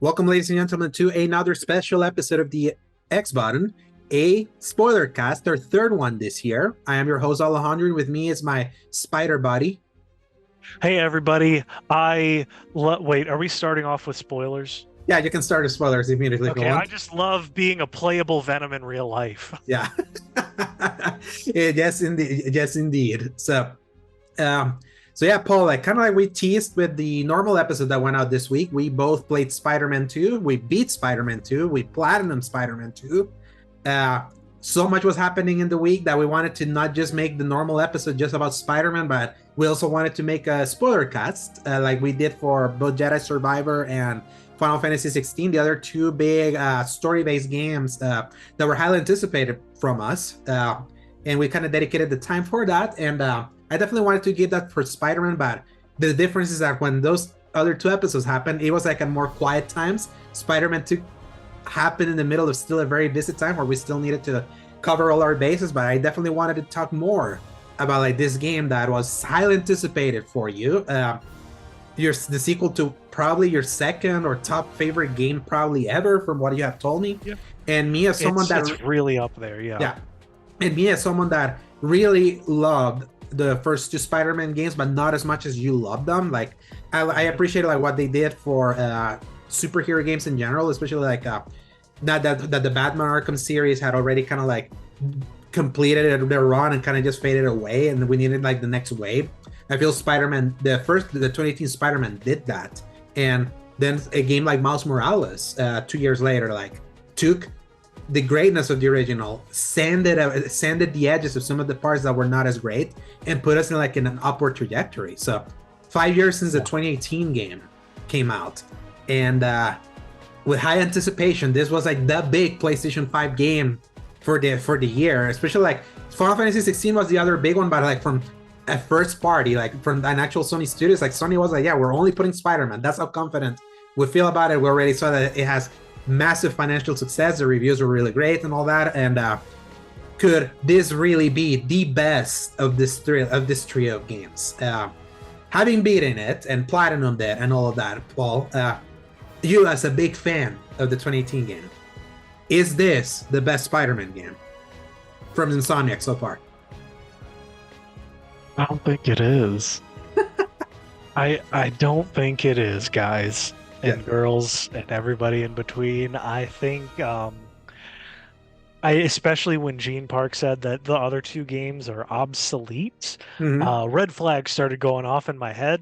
Welcome, ladies and gentlemen, to another special episode of the X Button, a Spoilercast, our third one this year. I am your host, Alejandro, and with me is my spider buddy. Hey everybody, wait, are we starting off with spoilers? Yeah, you can start the spoilers immediately if you Okay, I want. just love being a playable Venom in real life. Yeah. Yes, indeed. Yes, indeed. Um, so yeah, Paul, like kind of like we teased with the normal episode that went out this week, we both played Spider-Man 2. We beat Spider-Man 2. We platinum Spider-Man 2. Uh, so much was happening in the week that we wanted to not just make the normal episode just about Spider-Man, but we also wanted to make a spoiler cast, like we did for both Jedi Survivor and Final Fantasy 16, the other two big story-based games that were highly anticipated from us. And we kind of dedicated the time for that. And I definitely wanted to give that for Spider-Man, but the difference is that when those other two episodes happened, it was like at more quiet times. Spider-Man 2 happened in the middle of still a very busy time where we still needed to cover all our bases, but I definitely wanted to talk more about like this game that was highly anticipated for you. The sequel to probably your second or top favorite game probably ever from what you have told me. Yeah. And me as someone It's really up there, yeah. Yeah. And me as someone that really loved the first two Spider-Man games, but not as much as you loved them. Like I appreciate like what they did for superhero games in general, especially like that the Batman Arkham series had already kind of like completed their run and kind of just faded away, and we needed like the next wave. I feel Spider-Man, the 2018 Spider-Man did that, and then a game like Miles Morales, 2 years later, like took the greatness of the original, sanded the edges of some of the parts that were not as great, and put us in like in an upward trajectory. So 5 years since the 2018 game came out, and with high anticipation, this was like the big PlayStation 5 game for the year. Especially like Final Fantasy 16 was the other big one, but like from a first party, like from an actual Sony studios, like Sony was like, yeah, we're only putting Spider-Man. That's how confident we feel about it. We already saw that it has massive financial success. The reviews were really great and all that. And could this really be the best of this trio of games? Having beaten it and platinumed it and all of that, Paul, you as a big fan of the 2018 game, is this the best Spider-Man game from Insomniac so far? I don't think it is. I don't think it is, guys and girls and everybody in between. I think I especially when Gene Park said that the other two games are obsolete, red flags started going off in my head,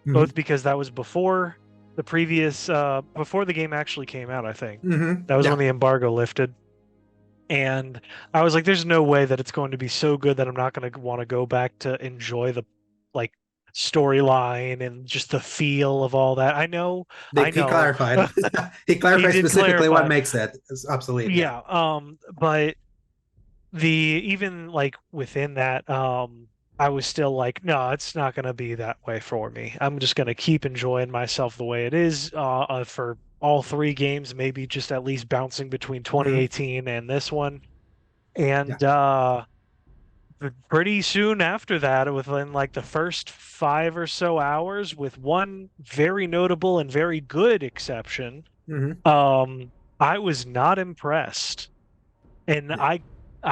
both because that was before before the game actually came out. I think that was when the embargo lifted, and I was like, there's no way that it's going to be so good that I'm not going to want to go back to enjoy the like storyline and just the feel of all that. I know. He clarified. He clarified specifically what makes it obsolete. Yeah. But even like within that, I was still like, no, it's not going to be that way for me. I'm just going to keep enjoying myself the way it is for all three games, maybe just at least bouncing between 2018 and this one. And pretty soon after that, within like the first 5 or so hours, with one very notable and very good exception, I was not impressed. And I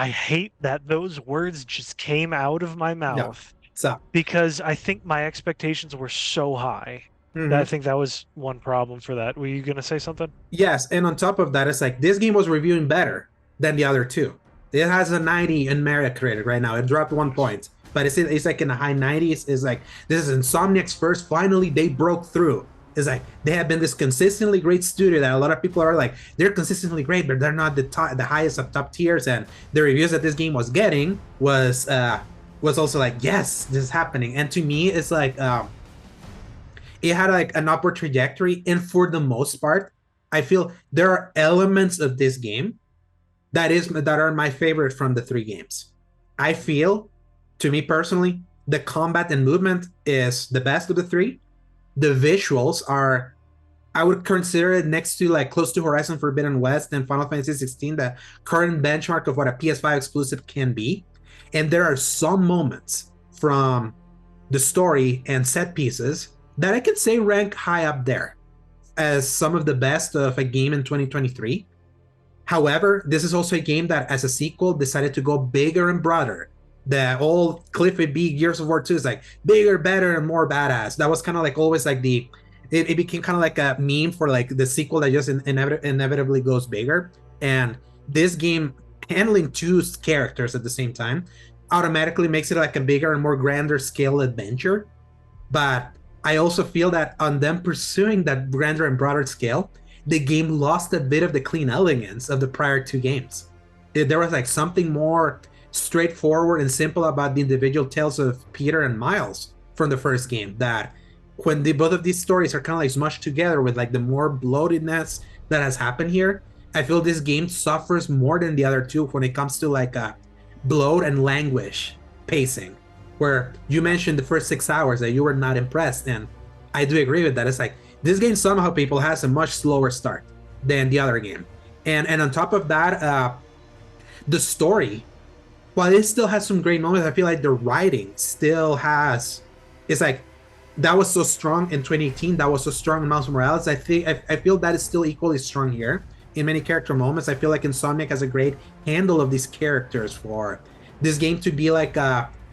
hate that those words just came out of my mouth because I think my expectations were so high. I think that was one problem for that. Were you going to say something? Yes, and on top of that, it's like this game was reviewing better than the other two. It has a 90 in Metacritic right now. It dropped 1 point, but it's like in the high 90s. It's like this is Insomniac's first. Finally, they broke through. It's like they have been this consistently great studio that a lot of people are like, they're consistently great, but they're not the highest of top tiers. And the reviews that this game was getting was also like, yes, this is happening. And to me, it's like it had like an upward trajectory. And for the most part, I feel there are elements of this game that are my favorite from the three games. I feel, to me personally, the combat and movement is the best of the three. The visuals are, I would consider it next to like close to Horizon Forbidden West and Final Fantasy 16, the current benchmark of what a PS5 exclusive can be. And there are some moments from the story and set pieces that I could say rank high up there as some of the best of a game in 2023. However, this is also a game that, as a sequel, decided to go bigger and broader. The old Cliffy B Gears of War 2 is like bigger, better, and more badass. That was kind of like always like it became kind of like a meme for like the sequel that just inevitably goes bigger. And this game handling two characters at the same time automatically makes it like a bigger and more grander scale adventure. But I also feel that on them pursuing that grander and broader scale, the game lost a bit of the clean elegance of the prior two games. There was like something more straightforward and simple about the individual tales of Peter and Miles from the first game, that when both of these stories are kind of like smushed together with like the more bloatedness that has happened here, I feel this game suffers more than the other two when it comes to like a bloat and languish pacing, where you mentioned the first 6 hours that you were not impressed, and I do agree with that. It's like this game somehow, people, has a much slower start than the other game, and on top of that, the story, while it still has some great moments, I feel like the writing still has. It's like that was so strong in 2018. That was so strong in Miles Morales. I feel that is still equally strong here in many character moments. I feel like Insomniac has a great handle of these characters for this game to be like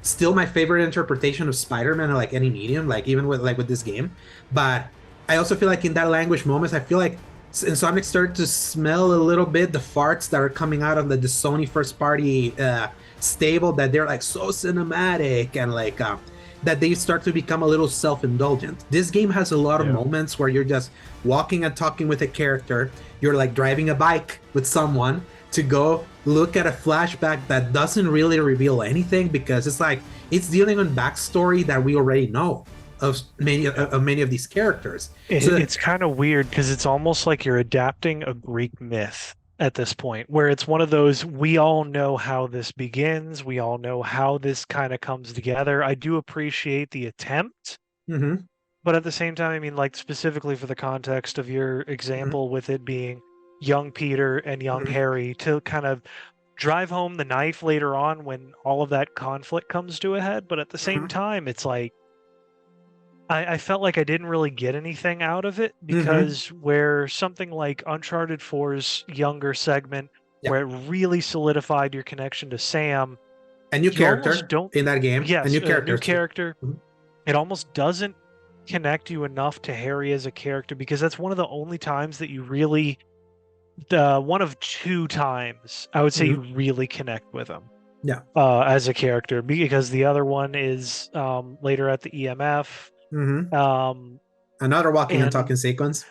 still my favorite interpretation of Spider-Man, like any medium, like even with this game. But I also feel like in that language moments, I feel like Insomniac started to smell a little bit the farts that are coming out of the Sony first party stable, that they're like so cinematic and like that they start to become a little self-indulgent. This game has a lot of moments where you're just walking and talking with a character. You're like driving a bike with someone to go look at a flashback that doesn't really reveal anything, because it's like it's dealing on backstory that we already know of many of these characters. It's kind of weird because it's almost like you're adapting a Greek myth at this point, where it's one of those, we all know how this begins, we all know how this kind of comes together. I do appreciate the attempt, but at the same time, I mean, like specifically for the context of your example with it being young Peter and young Harry, to kind of drive home the knife later on when all of that conflict comes to a head. But at the same time, it's like I felt like I didn't really get anything out of it, because where something like Uncharted 4's younger segment, where it really solidified your connection to Sam, a new character in that game, yes, a new character, it almost doesn't connect you enough to Harry as a character, because that's one of the only times that you really, one of two times I would say you really connect with him as a character, because the other one is later at the EMF. Another walking and talking sequence.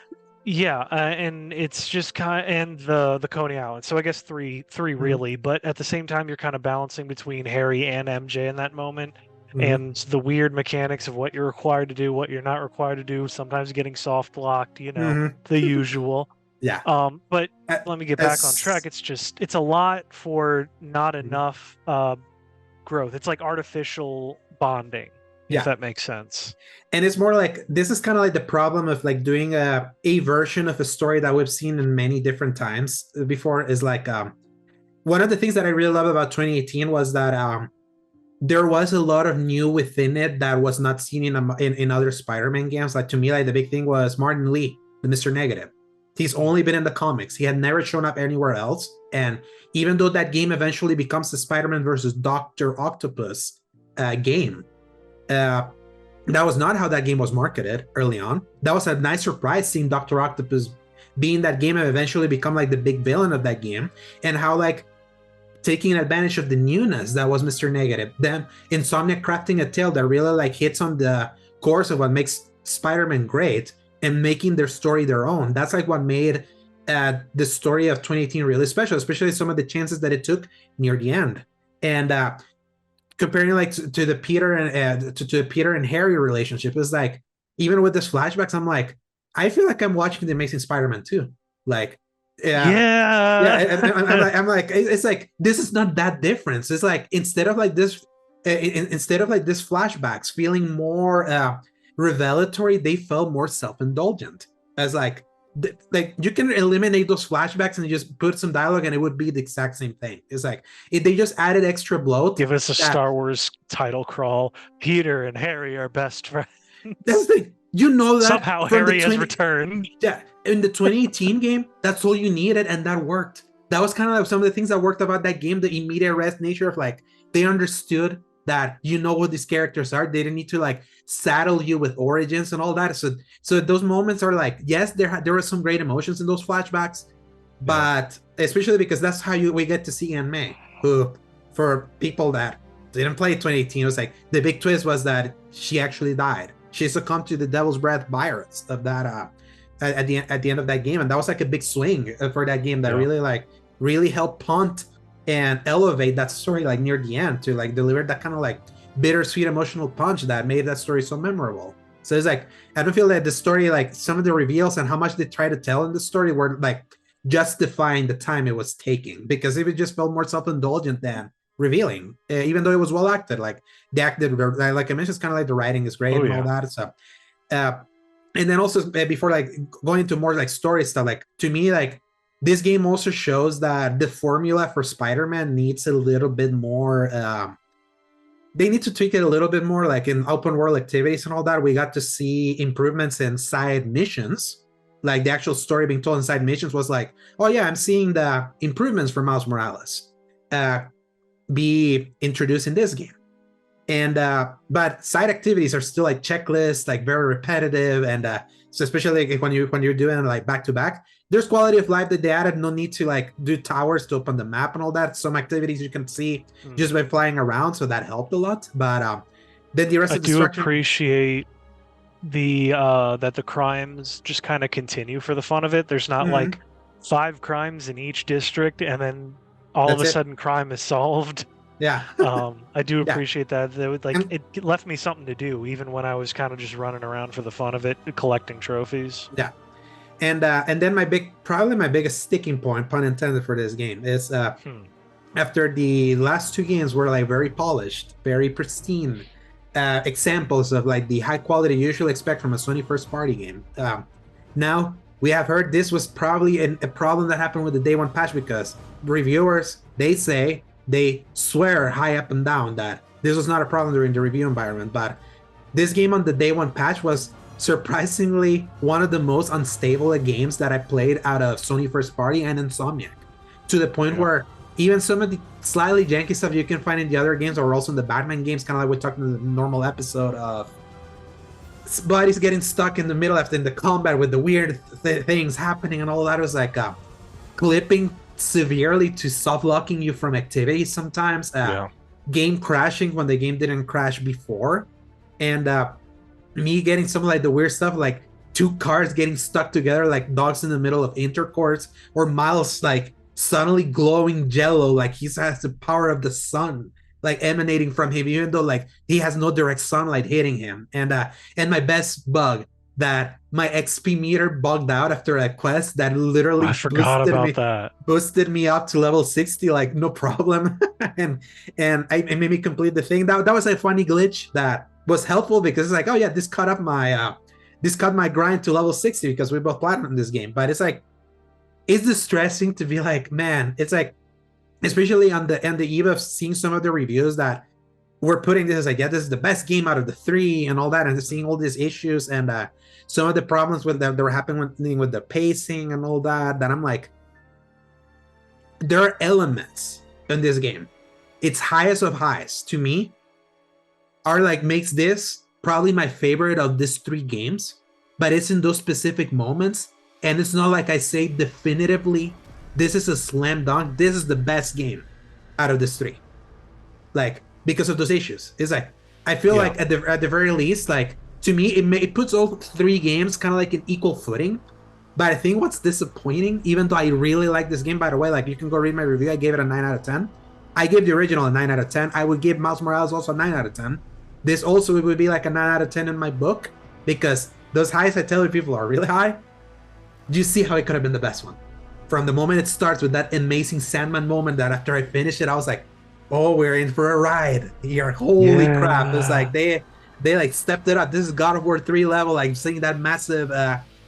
And it's just kind of, and the Coney Island. So I guess three really, but at the same time, you're kind of balancing between Harry and MJ in that moment, and the weird mechanics of what you're required to do, what you're not required to do. Sometimes getting soft locked, the usual. But let me get back on track. It's a lot for not enough growth. It's like artificial bonding. If that makes sense. And it's more like, this is kind of like the problem of like doing a version of a story that we've seen in many different times before, is like one of the things that I really love about 2018 was that there was a lot of new within it that was not seen in other Spider-Man games. Like to me, like the big thing was Martin Lee, the Mr. Negative. He's only been in the comics. He had never shown up anywhere else. And even though that game eventually becomes the Spider-Man versus Dr. Octopus game, that was not how that game was marketed early on. That was a nice surprise, seeing Dr. Octopus be in that game and eventually become like the big villain of that game, and how like taking advantage of the newness that was Mr. Negative, then Insomniac crafting a tale that really like hits on the course of what makes Spider-Man great and making their story their own. That's like what made the story of 2018 really special, especially some of the chances that it took near the end. And comparing like to the Peter and to the Peter and Harry relationship, is like, even with this flashbacks, I'm like, I feel like I'm watching the Amazing Spider-Man 2. Like, I'm like, it's like, this is not that different. It's like, instead of like this flashbacks feeling more revelatory, they felt more self-indulgent. As like you can eliminate those flashbacks and just put some dialogue and it would be the exact same thing. It's like they just added extra bloat. Give us a Star Wars title crawl. Peter and Harry are best friends. That's the thing. You know that Somehow from the Harry has 20, returned. yeah, in the 2018 game, that's all you needed, and that worked. That was kind of like some of the things that worked about that game, the immediate rest nature of like they understood that you know what these characters are. They didn't need to like saddle you with origins and all that. So those moments are like, yes, there were some great emotions in those flashbacks, Yeah. but especially because that's how we get to see Aunt May, who for people that didn't play 2018, it was like the big twist was that she actually died. She succumbed to the devil's breath virus of that at the end of that game, and that was like a big swing for that game that Yeah. really helped punt and elevate that story like near the end to like deliver that kind of like bittersweet emotional punch that made that story so memorable. So it's like I don't feel that the story, like some of the reveals and how much they try to tell in the story, were like justifying the time it was taking, because it just felt more self-indulgent than revealing, even though it was well acted. Like the acted, like I mentioned, it's kind of like the writing is great and all that. So uh, and then also before like going into more like story stuff, like to me, like this game also shows that the formula for Spider-Man needs a little bit more they need to tweak it a little bit more. Like in open world activities and all that, we got to see improvements in side missions. Like the actual story being told in side missions was like, oh yeah, I'm seeing the improvements for Miles Morales be introduced in this game. And but side activities are still like checklists, like very repetitive, and so especially like when you're doing like back to back, there's quality of life that they added. No need to like do towers to open the map and all that. Some activities you can see just by flying around, so that helped a lot. But then the rest I of the do structure, appreciate the that the crimes just kind of continue for the fun of it. There's not like 5 crimes in each district and then all of that's a it. sudden crime is solved. Yeah, I do yeah. appreciate that. That would, like, it left me something to do even when I was kind of just running around for the fun of it, collecting trophies. Yeah. And then probably my biggest sticking point, pun intended, for this game is after the last 2 games were like very polished, very pristine examples of like the high quality you usually expect from a Sony first party game. Now we have heard this was probably a problem that happened with the day one patch, because reviewers, they swear high up and down that this was not a problem during the review environment, but this game on the day one patch was surprisingly one of the most unstable games that I played out of Sony first party and Insomniac, to the point where even some of the slightly janky stuff you can find in the other games, or also in the Batman games, kind of like we talked in the normal episode of bodies getting stuck in the middle after in the combat with the weird things happening and all that, was like clipping severely to soft locking you from activities sometimes, game crashing when the game didn't crash before, and me getting some like the weird stuff, like 2 cars getting stuck together like dogs in the middle of intercourse, or Miles like suddenly glowing jello like he has the power of the sun like emanating from him, even though like he has no direct sunlight hitting him. And my best bug, that my XP meter bugged out after a quest that literally I forgot about that. boosted me up to level 60 like no problem. and it made me complete the thing. That was a funny glitch that was helpful, because it's like, oh yeah, this cut my grind to level 60 because we both platinum this game. But it's like, it's distressing to be like, man, it's like, especially on the eve of seeing some of the reviews that were putting this as like, yeah, this is the best game out of the 3 and all that, and seeing all these issues and some of the problems with that were happening with the pacing and all that I'm like, there are elements in this game, its highest of highs to me, are like makes this probably my favorite of these 3 games, but it's in those specific moments, and it's not like I say definitively this is a slam dunk, this is the best game out of these 3, like because of those issues. It's like I feel like at the very least, like to me it puts all 3 games kind of like in equal footing. But I think what's disappointing, even though I really like this game, by the way, like you can go read my review, I gave it a 9 out of 10. I gave the original a 9 out of 10. I would give Miles Morales also a 9 out of 10. This also would be like a 9 out of 10 in my book, because those highs I tell you people are really high. Do you see how it could have been the best one? From the moment it starts with that amazing Sandman moment, that after I finished it, I was like, oh, we're in for a ride here. Holy crap. It's like they like stepped it up. This is God of War 3 level, like seeing that massive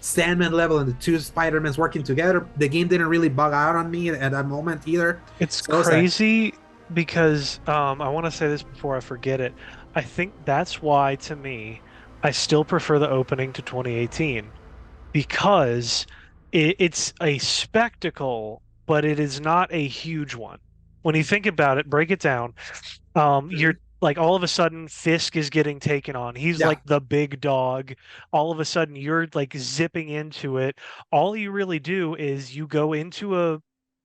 Sandman level and the 2 Spider-Mans working together. The game didn't really bug out on me at that moment either. It's crazy because I want to say this before I forget it. I think that's why, to me, I still prefer the opening to 2018 because it's a spectacle, but it is not a huge one. When you think about it, break it down. You're Mhm. like all of a sudden Fisk is getting taken on. He's Yeah. like the big dog. All of a sudden you're like zipping into it. All you really do is you go into a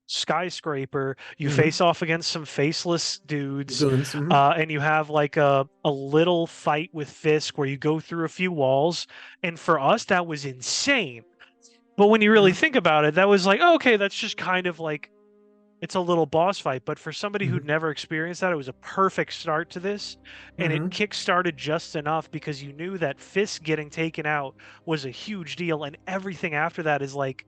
skyscraper, you Hmm. face off against some faceless dudes, Goons. Hmm. and you have like a little fight with Fisk where you go through a few walls. And for us, that was insane. But when you really Hmm. think about it, that was like, oh, okay, that's just kind of like it's a little boss fight, but for somebody who'd Hmm. never experienced that, it was a perfect start to this, and it Hmm. kick-started just enough because you knew that Fisk getting taken out was a huge deal, and everything after that is like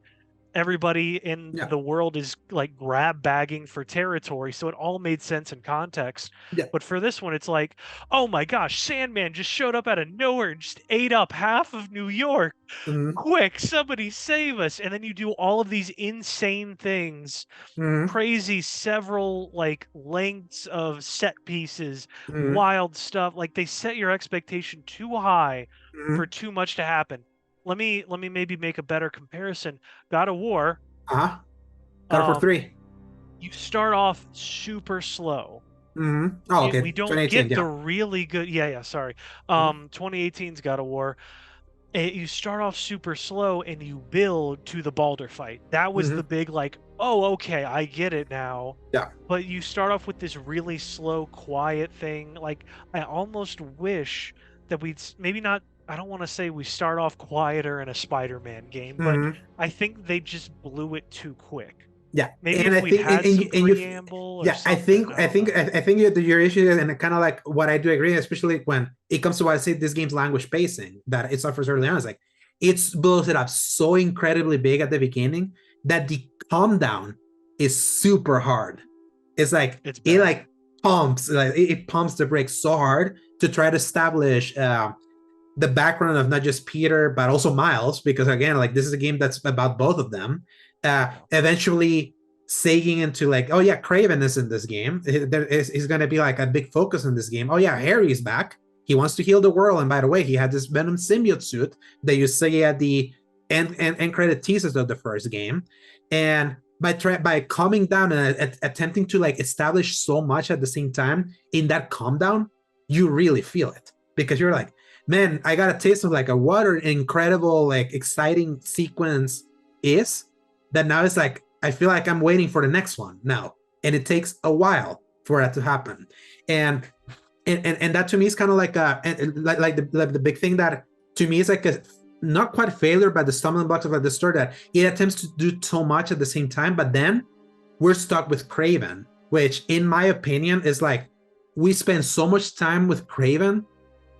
everybody in Yeah. the world is like grab bagging for territory, so it all made sense in context. Yeah. But for this one, it's like, oh my gosh, Sandman just showed up out of nowhere and just ate up half of New York. Hmm. Quick, somebody save us. And then you do all of these insane things, Hmm. crazy several like lengths of set pieces, Hmm. wild stuff. Like they set your expectation too high for Hmm. too much to happen. Let me maybe make a better comparison. God of War, Uh-huh. God of War um, 3. you start off super slow. Hmm. Oh, We okay. don't 2018. get the Yeah. really good. Yeah, sorry. Hmm. 2018's God of War. You start off super slow and you build to the Balder fight. That was the Hmm. big like, oh, okay, I get it now. Yeah. But you start off with this really slow, quiet thing. Like I almost wish that maybe not. I don't want to say we start off quieter in a Spider-Man game, but Hmm. I think they just blew it too quick. Yeah. Maybe And if I we'd think, had some and you, preamble or yeah, I something, think, I don't know. I think your issue is, and kind of like what I do agree, especially when it comes to what I say, this game's language pacing that it suffers early on. It's like it blows it up so incredibly big at the beginning that the calm down is super hard. It's like It's it bad. like pumps, like it pumps the brakes so hard to try to establish the background of not just Peter but also Miles, because again, like this is a game that's about both of them. Yeah. Eventually saying into like, oh yeah, Craven is in this game. There is going to be like a big focus in this game. Oh yeah, Harry's back. He wants to heal the world, and by the way, he had this Venom symbiote suit that you see at the end credit teasers of the first game, and by calming down and attempting to like establish so much at the same time in that calm down, you really feel it because you're like, man, I got a taste of like a what an incredible, like exciting sequence is. That now it's like I feel like I'm waiting for the next one now, and it takes a while for that to happen. And and that to me is kind of like the big thing that to me is like a not quite failure, but the stumbling blocks of like the story that it attempts to do so much at the same time, but then we're stuck with Craven, which in my opinion is like we spend so much time with Craven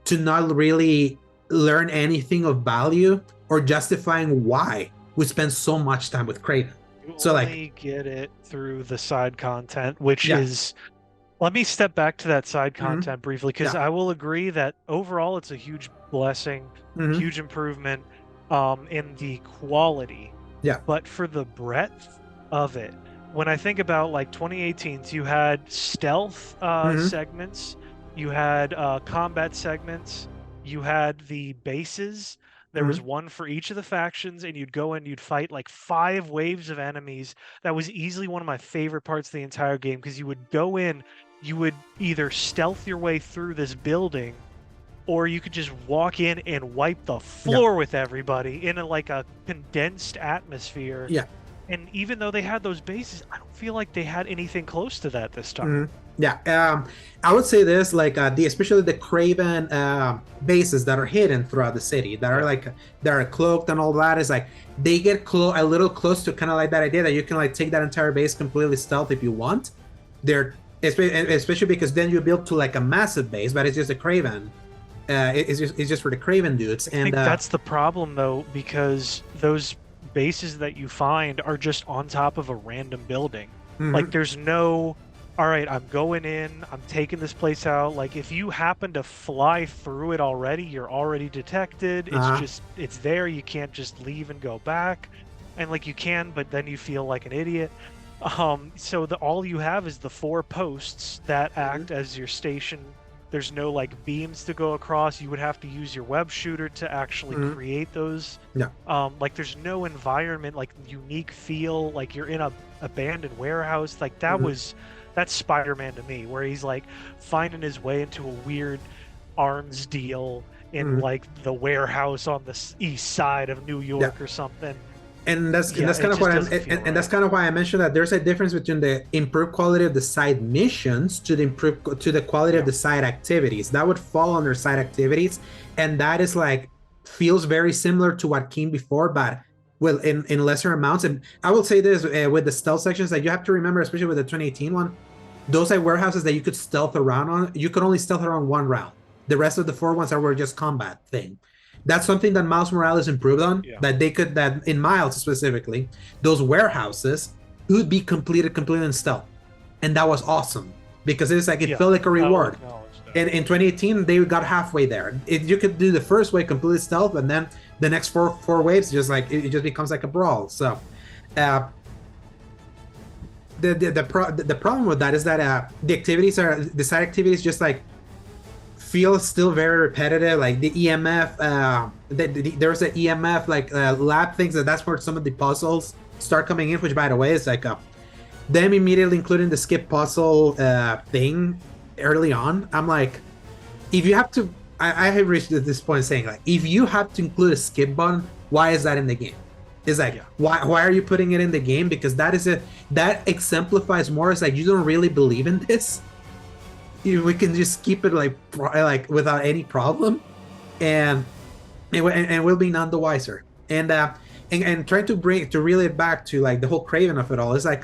to not really learn anything of value or justifying why we spend so much time with Craven. You So like, only get it through the side content, which yeah, is let me step back to that side mm-hmm, content briefly because yeah, I will agree that overall it's a huge blessing, mm-hmm, huge improvement in the quality. yeah, But for the breadth of it, when I think about like 2018's, you had stealth mm-hmm, segments, you had combat segments, you had the bases. There was mm-hmm, one for each of the factions, and you'd go in, you'd fight like 5 waves of enemies. That was easily one of my favorite parts of the entire game because you would go in, you would either stealth your way through this building or you could just walk in and wipe the yeah, floor with everybody in like a condensed atmosphere. yeah. And even though they had those bases, I don't feel like they had anything close to that this time. Mm-hmm. Yeah, I would say this like the especially the Craven bases that are hidden throughout the city that are Yeah. like that are cloaked and all that is like they get a little close to kind of like that idea that you can like take that entire base completely stealth if you want. They're especially because then you build to like a massive base, but it's just a Craven. It's just for the Craven dudes I and think that's the problem though, because those bases that you find are just on top of a random building. Like mhm, there's no, all right, I'm going in, I'm taking this place out. Like if you happen to fly through it already, you're already detected. It's uh, just it's there. You can't just leave and go back. And like you can, but then you feel like an idiot. So all you have is the 4 posts that mhm, act as your station There's no like beams to go across. You would have to use your web shooter to actually create those. Yeah. Like there's no environment, like unique feel, like you're in a abandoned warehouse. Like that's Spider-Man to me, where he's like finding his way into a weird arms deal in like the warehouse on the east side of New York or something. And that's kind of why I mentioned that there's a difference between the improved quality of the side missions to the quality of the side activities. That would fall under side activities, and that is like feels very similar to what came before, but well, in lesser amounts. And I will say this with the stealth sections, that you have to remember, especially with the 2018 one, those are warehouses that you could stealth around on. You could only stealth around one round. The rest of the 4 ones were just combat thing. That's something that Miles Morales improved on. That in Miles specifically, those warehouses could be completed in stealth, and that was awesome because it felt like a reward. And in 2018, they got halfway there. You could do the first wave completely stealth, and then the next four waves just like it just becomes like a brawl. So, the problem with that is that the side activities just like feel still very repetitive. Like the EMF, there's an EMF like lab things, that's where some of the puzzles start coming in. Which, by the way, is like them immediately including the skip puzzle thing early on. I'm like, if you have to, I have reached at this point saying like, if you have to include a skip button, why is that in the game? It's like, why are you putting it in the game? Because that exemplifies more as like you don't really believe in this. We can just keep it like without any problem, and we'll be none the wiser. And trying to reel it back to like the whole Craven of it all is like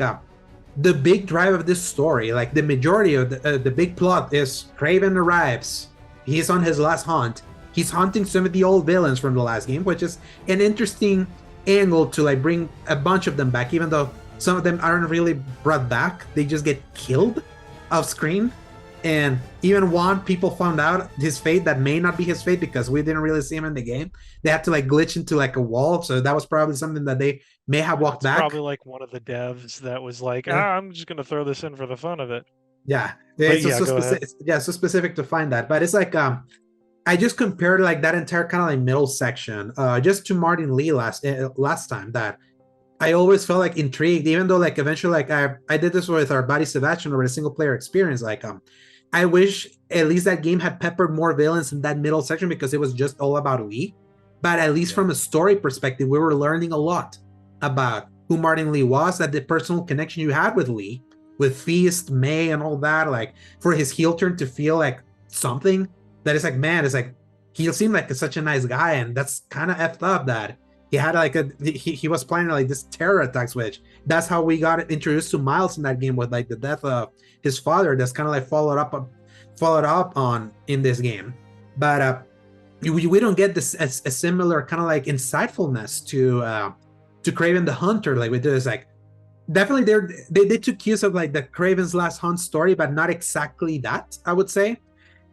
the big drive of this story. Like the majority of the big plot is Craven arrives. He's on his last hunt. He's hunting some of the old villains from the last game, which is an interesting angle to like bring a bunch of them back, even though some of them aren't really brought back. They just get killed off screen. And even one, people found out his fate that may not be his fate because we didn't really see him in the game. They had to like glitch into like a wall, so that was probably something that they may have walked back. Probably like one of the devs that was like, I'm just gonna throw this in for the fun of it. Yeah, so specific to find that. But it's like I just compared like that entire kind of like middle section just to Martin Lee last time, that I always felt like intrigued, even though like eventually like I did this with our buddy Sebastian over a single player experience. Like I wish at least that game had peppered more villains in that middle section because it was just all about Lee. But at least from a story perspective, we were learning a lot about who Martin Lee was, that the personal connection you had with Lee, with Feast, May, and all that, like for his heel turn to feel like something that is like, man, it's like he seemed like such a nice guy, and that's kind of effed up that he had like he was planning like this terror attacks, which that's how we got introduced to Miles in that game with like the death of his father. That's kind of like followed up on in this game, but we don't get this a similar kind of like insightfulness to Craven the Hunter like we do. Is like definitely they took cues of like the Craven's Last Hunt story, but not exactly that, I would say.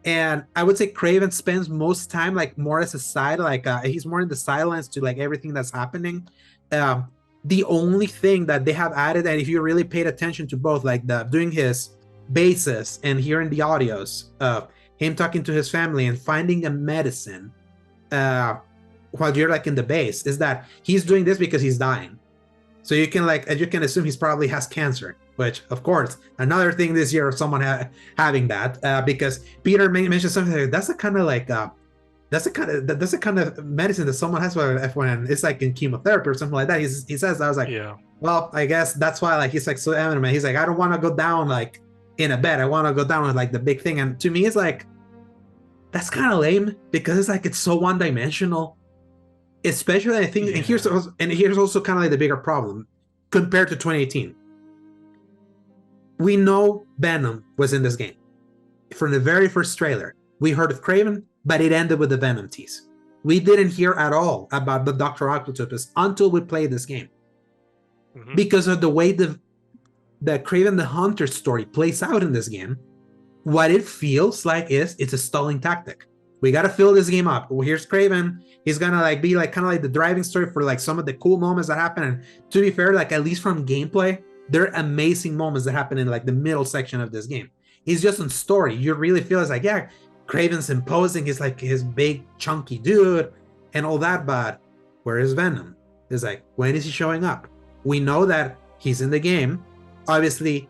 And I would say Craven spends most time like more as a side, like he's more in the sidelines to like everything that's happening. The only thing that they have added, and if you really paid attention to both, like doing his bases and hearing the audios of him talking to his family and finding a medicine while you're like in the base, is that he's doing this because he's dying. So you can like, as you can assume, he's probably has cancer, which of course, another thing this year of someone having that, because Peter mentioned something like that's the kind of medicine that someone has when it's like in chemotherapy or something like that. He says, I was like, well, I guess that's why like he's like so eminent. He's like, I don't want to go down like in a bed. I want to go down with like the big thing. And to me, it's like, that's kind of lame because it's like it's so one-dimensional. Especially, I think, and here's also kind of like the bigger problem compared to 2018. We know Venom was in this game from the very first trailer. We heard of Craven, but it ended with the Venom tease. We didn't hear at all about the Dr. Octopus until we played this game, because of the way the Craven the Hunter story plays out in this game. What it feels like is it's a stalling tactic. We got to fill this game up. Well, here's Craven. He's going to like be like kind of like the driving story for like some of the cool moments that happen. And to be fair, like at least from gameplay, there are amazing moments that happen in like the middle section of this game. It's just on story. You really feel it's like, yeah, Craven's imposing. He's like his big chunky dude and all that. But where is Venom? It's like, when is he showing up? We know that he's in the game. Obviously,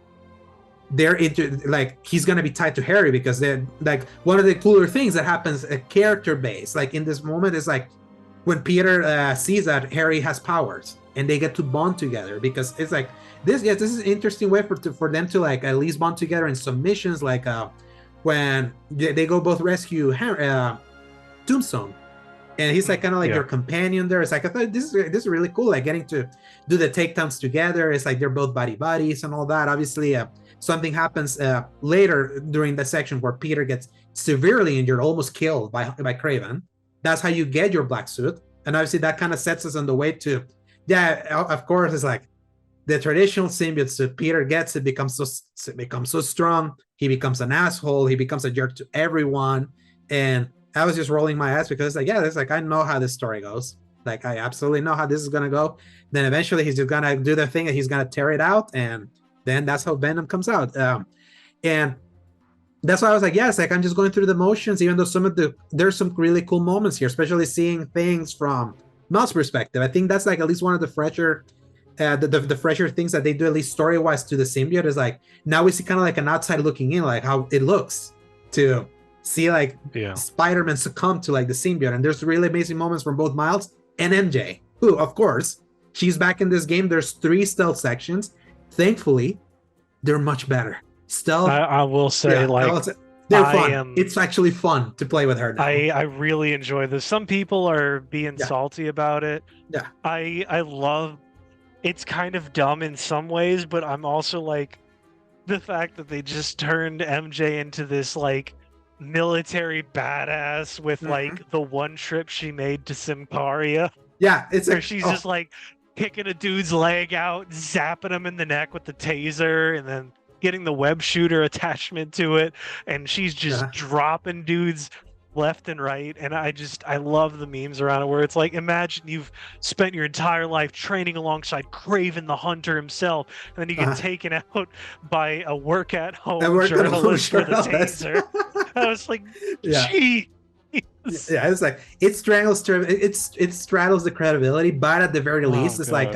like he's gonna be tied to Harry because they're like one of the cooler things that happens a character base. Like in this moment is like when Peter sees that Harry has powers and they get to bond together because it's like this. Yes, this is an interesting way for them to like at least bond together in some missions. Like when they go both rescue Tombstone, and he's like kind of like your companion there. It's like I thought this is really cool. Like getting to do the takedowns together. It's like they're both buddies and all that. Obviously, something happens later during the section where Peter gets severely injured, almost killed by Craven. That's how you get your black suit, and obviously that kind of sets us on the way to, of course, it's like the traditional symbiote suit. Peter gets it, becomes so strong. He becomes an asshole. He becomes a jerk to everyone, and I was just rolling my eyes because it's like I know how this story goes. Like I absolutely know how this is gonna go. Then eventually he's just gonna do the thing and he's gonna tear it out, and then that's how Venom comes out. And that's why I was like, yes, like I'm just going through the motions, even though there's some really cool moments here, especially seeing things from Miles' perspective. I think that's like at least one of the fresher the fresher things that they do, at least story-wise, to the symbiote is like now we see kind of like an outside looking in, like how it looks to see like Spider-Man succumb to like the symbiote. And there's really amazing moments from both Miles and MJ, who of course she's back in this game. There's 3 stealth sections. Thankfully, they're much better. Stealth, I will say, they're fun. It's actually fun to play with her now. I really enjoy this. Some people are being salty about it. Yeah. I love, it's kind of dumb in some ways, but I'm also like the fact that they just turned MJ into this like military badass with like the one trip she made to Symkaria. Yeah, it's where she's just like kicking a dude's leg out, zapping him in the neck with the taser, and then getting the web shooter attachment to it, and she's just dropping dudes left and right. And I love the memes around it where it's like, imagine you've spent your entire life training alongside Craven the Hunter himself, and then you get taken out by a work at home journalist with a taser. I was like, gee. Yeah, it's like it straddles the credibility, but at the very least, it's like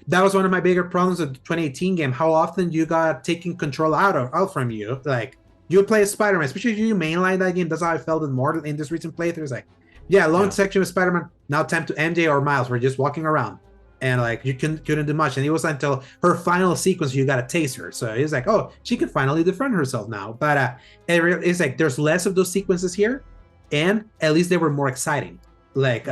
that was one of my bigger problems with the 2018 game. How often you got taking control out from you. Like you play as Spider-Man, especially if you mainline that game. That's how I felt it more in this recent playthroughs. Like, long section with Spider-Man. Now time to MJ or Miles. We're just walking around, and like you couldn't do much. And it was until her final sequence you got a taser. So it's like, oh, she can finally defend herself now. But it's like there's less of those sequences here, and at least they were more exciting. Like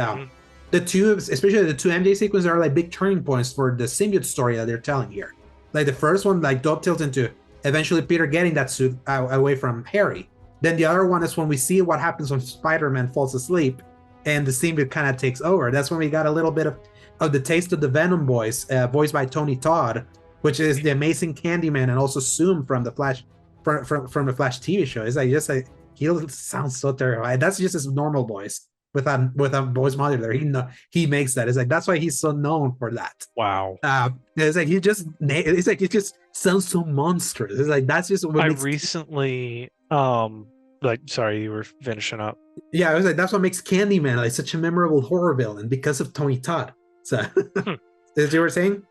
the two, especially the 2 MJ sequences, are like big turning points for the symbiote story that they're telling here. Like the first one, like dovetails into eventually Peter getting that suit away from Harry. Then the other one is when we see what happens when Spider-Man falls asleep and the symbiote kind of takes over. That's when we got a little bit of the taste of the Venom voice, voiced by Tony Todd, which is the amazing Candyman and also Zoom from the Flash, from the Flash TV show. It's like just like he sounds so terrible. That's just his normal voice with a voice modulator. He makes that. It's like that's why he's so known for that. Wow. It's like it just sounds so monstrous. It's like that's just what I recently sorry, you were finishing up. Yeah, I was like that's what makes Candyman like such a memorable horror villain, because of Tony Todd. So as you were saying?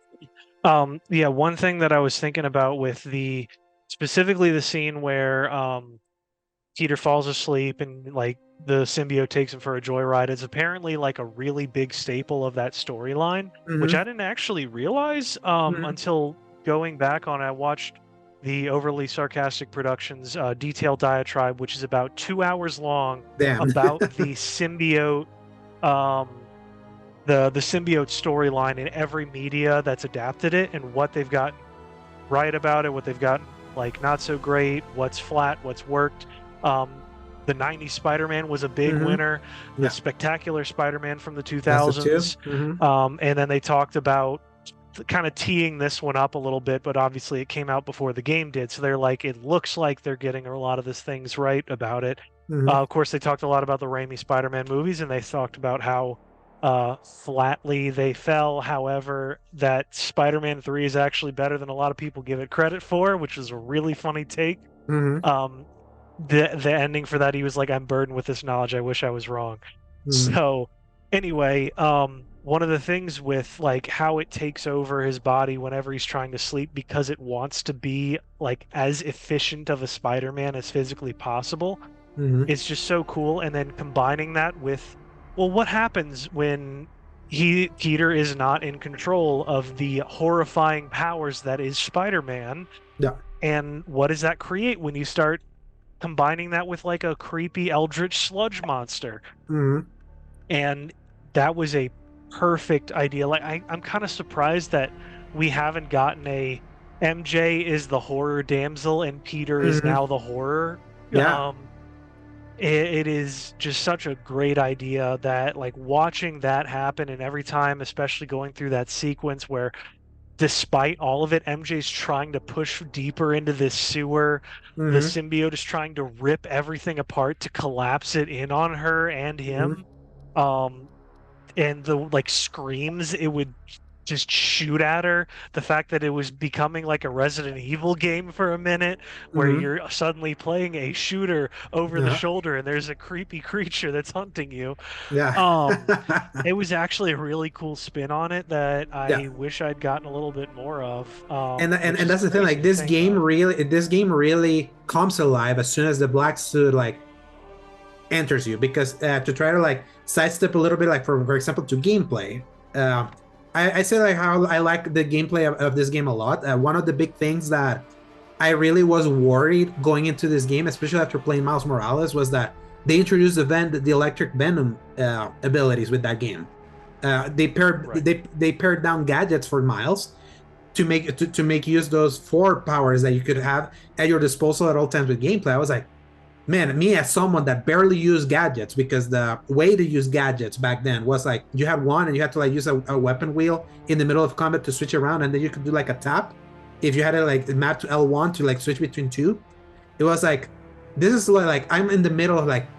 One thing that I was thinking about with specifically the scene where Peter falls asleep and like the symbiote takes him for a joyride is apparently like a really big staple of that storyline, which I didn't actually realize until going back on. I watched the Overly Sarcastic Productions detailed diatribe, which is about 2 hours long, about the symbiote, the symbiote storyline in every media that's adapted it, and what they've got right about it, what they've got like not so great, what's flat, what's worked. The 90s Spider-Man was a big winner. The Spectacular Spider-Man from the 2000s. And then they talked about kind of teeing this one up a little bit, but obviously it came out before the game did. So they're like, it looks like they're getting a lot of these things right about it. Of course, they talked a lot about the Raimi Spider-Man movies, and they talked about how flatly they fell. However, that Spider-Man 3 is actually better than a lot of people give it credit for, which is a really funny take. Mm-hmm. Um, the ending for that, he was like, "I'm burdened with this knowledge. I wish I was wrong." Mm-hmm. So anyway, one of the things with like how it takes over his body whenever he's trying to sleep because it wants to be like as efficient of a Spider-Man as physically possible, Mm-hmm. it's just so cool. And then combining that with, well, what happens when Peter is not in control of the horrifying powers that is Spider-Man? Yeah. And what does that create when you start combining that with like a creepy eldritch sludge monster? Mm-hmm. And that was a perfect idea. Like I'm kind of surprised that we haven't gotten a MJ is the horror damsel and Peter is Mm-hmm. now the horror. Yeah. Um, it is just such a great idea that like watching that happen and every time, especially going through that sequence where despite all of it, MJ's trying to push deeper into this sewer. The Mm-hmm. symbiote is trying to rip everything apart to collapse it in on her and Mm-hmm. him. Um, and the like screams it would just shoot at her. The fact that it was becoming like a Resident Evil game for a minute, where Mm-hmm. you're suddenly playing a shooter over the Yeah. shoulder and there's a creepy creature that's hunting you. Yeah. Um, it was actually a really cool spin on it that Yeah. I wish I'd gotten a little bit more of, And which is that's the thing. crazy Like to think of. this game really comes alive as soon as the black suit like enters you, because to try to like sidestep a little bit, like for example, to gameplay. Uh, I say like how I like the gameplay of this game a lot. One of the big things that I really was worried going into this game, especially after playing Miles Morales, was that they introduced the electric venom abilities with that game. Right. They pared down gadgets for Miles to make use those four powers that you could have at your disposal at all times with gameplay. I was like, man, me as someone that barely used gadgets, because the way to use gadgets back then was like you had one and you had to like use a weapon wheel in the middle of combat to switch around, and then you could do like a tap if you had it like map to L1 to like switch between two. It was like, this is like I'm in the middle of like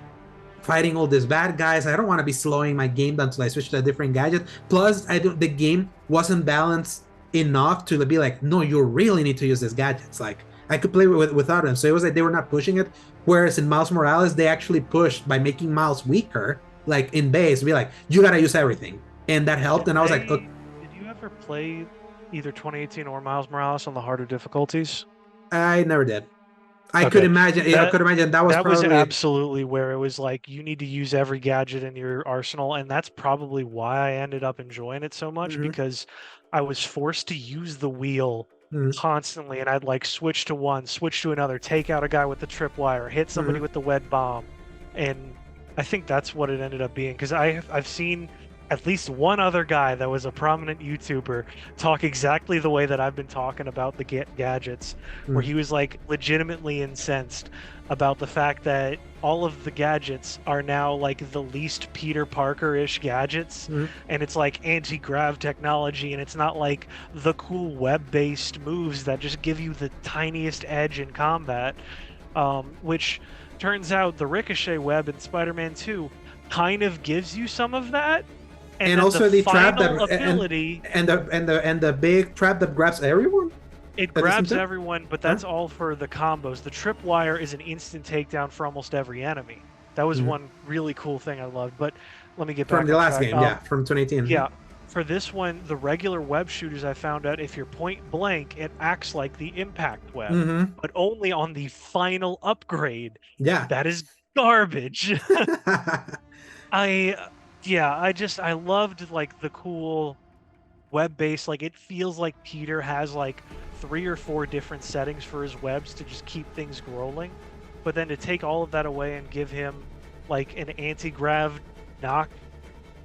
fighting all these bad guys. I don't want to be slowing my game down until I switch to a different gadget. Plus, I don't. The game wasn't balanced enough to be like, no, you really need to use these gadgets. Like I could play without them. So it was like they were not pushing it. Whereas in Miles Morales, they actually pushed by making Miles weaker, like in base, be like, you gotta use everything, and that helped. And I was like, okay, Did you ever play either 2018 or Miles Morales on the harder difficulties? I never did. I could Okay. imagine. Yeah, I That could imagine that was that was probably. absolutely where it was like you need to use every gadget in your arsenal, and that's probably why I ended up enjoying it so much Mm-hmm, because I was forced to use the wheel mm-hmm, constantly, and I'd like switch to one, switch to another, take out a guy with the tripwire, hit somebody mm-hmm. with the web bomb, and I think that's what it ended up being because I've seen at least one other guy that was a prominent YouTuber talk exactly the way that I've been talking about the gadgets, where Mm-hmm. he was like legitimately incensed about the fact that all of the gadgets are now like the least Peter Parker-ish gadgets, Mm-hmm. and it's like anti-grav technology, and it's not like the cool web-based moves that just give you the tiniest edge in combat, which turns out the ricochet web in Spider-Man 2 kind of gives you some of that. And And then the also the trap final that ability, and the big trap that grabs everyone it at the same grabs time. everyone, but Huh? that's all for the combos. The tripwire is an instant takedown for almost every enemy. That was Mm-hmm. one really cool thing I loved. But let me get From back the on last track. game, yeah, from 2018. Yeah, for this one, the regular web shooters, I found out if you're point blank, it acts like the impact web, Mm-hmm. but only on the final upgrade. Yeah. That is garbage. I yeah, I loved like the cool web-based, like it feels like Peter has like 3 or 4 different settings for his webs to just keep things rolling. But then to take all of that away and give him like an anti-grav knock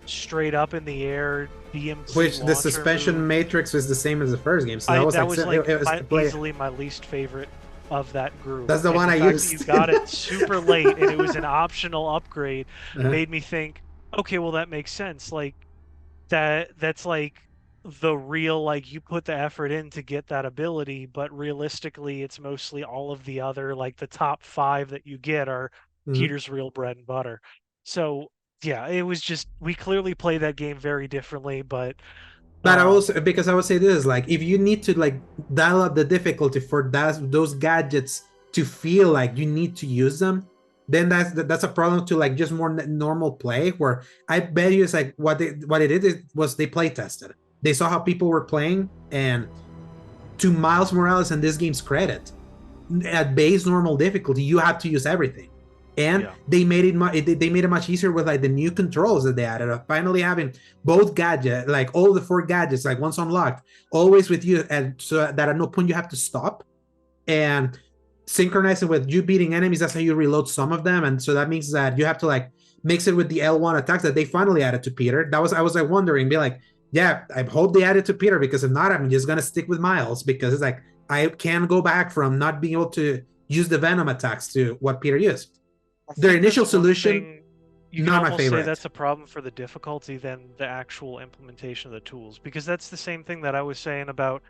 straight up in the air BMP Which the launcher suspension move. matrix was the same as the first game, so that I was that like was like it was play. easily my least favorite of that group. That's the And one the I fact that you used. got it super late and it was an optional upgrade Uh-huh. made me think, okay, well that makes sense. Like that's like the real like you put the effort in to get that ability, but realistically it's mostly all of the other like the top 5 that you get are Mhm. Peter's real bread and butter. So yeah, it was just we clearly play that game very differently, but But I um because I would say this, like if you need to like dial up the difficulty for those gadgets to feel like you need to use them, then that's a problem to like just more normal play. Where I bet you it's like what it did was they play tested. They saw how people were playing, and to Miles Morales and this game's credit, at base normal difficulty, you have to use everything. And they made it much easier with like the new controls that they added of finally having both gadgets, like all the 4 gadgets, like once unlocked, always with you, and so that at no point you have to stop. And synchronizing with you beating enemies, that's how you reload some of them. And so that means that you have to like mix it with the L1 attacks that they finally added to Peter. I was like wondering, be like, yeah, I hope they added to Peter, because if not, I'm just gonna stick with Miles, because it's like I can go back from not being able to use the Venom attacks to what Peter used. Their initial solution, you can almost say that's a problem for the difficulty than the actual implementation of the tools, because that's the same thing that I was saying about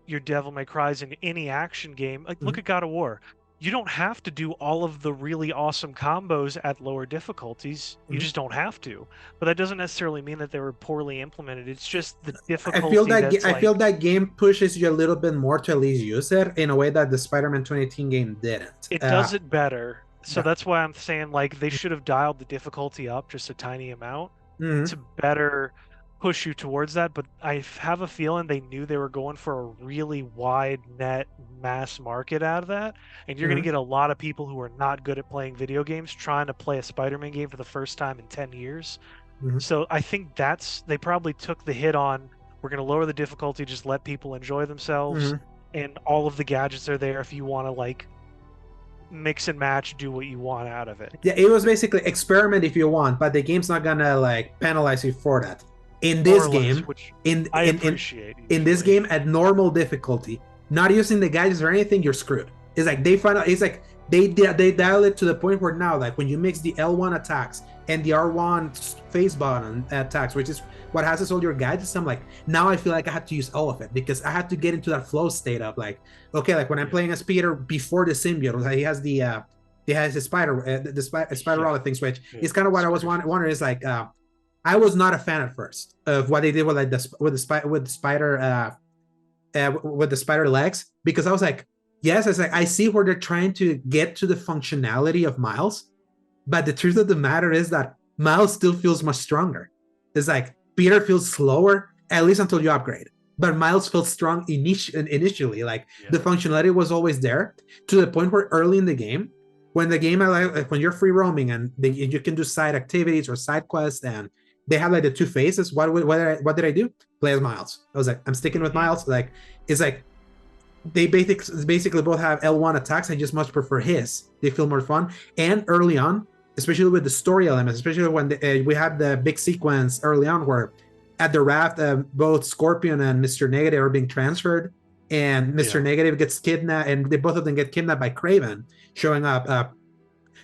your Devil May Cry's in any action game. Like, look at God of War. You don't have to do all of the really awesome combos at lower difficulties. You just don't have to. But that doesn't necessarily mean that they were poorly implemented. It's just the difficulty. I feel that game pushes you a little bit more to at least use it in a way that the Spider-Man 2018 game didn't. It does it better. So that's why I'm saying, like, they should have dialed the difficulty up just a tiny amount to better push you towards that. But I have a feeling they knew they were going for a really wide net mass market out of that. And you're going to get a lot of people who are not good at playing video games trying to play a Spider-Man game for the first time in 10 years. So I think they probably took the hit on, we're going to lower the difficulty, just let people enjoy themselves. And all of the gadgets are there if you want to, like, mix and match, do what you want out of it. Yeah, it was basically experiment if you want, but the game's not gonna like penalize you for that. In this game, in this game at normal difficulty, not using the gadgets or anything, you're screwed. It's like they dial it to the point where now, like when you mix the L1 attacks and the R1 face button attacks, which is what has all your gadgets, I'm like, now I feel like I have to use all of it, because I have to get into that flow state of like, okay, like when I'm playing as Peter before the symbiote, like he has his spider rolling things, which is kind of what I was wondering. Is like, I was not a fan at first of what they did with like with the spider legs, because I was like, yes, it's like I see where they're trying to get to the functionality of Miles, but the truth of the matter is that Miles still feels much stronger. It's like Peter feels slower, at least until you upgrade. But Miles felt strong initially. Like the functionality was always there, to the point where early in the game, when you're free roaming and you can do side activities or side quests, and they have like the 2 phases. What did I do? Play as Miles. I was like, I'm sticking with Miles. Like, it's like they basically both have L1 attacks. I just much prefer his. They feel more fun. And early on, especially with the story elements, especially when we had the big sequence early on where at the raft, both Scorpion and Mr. Negative are being transferred, and Mr. Negative gets kidnapped, and both of them get kidnapped by Kraven showing up.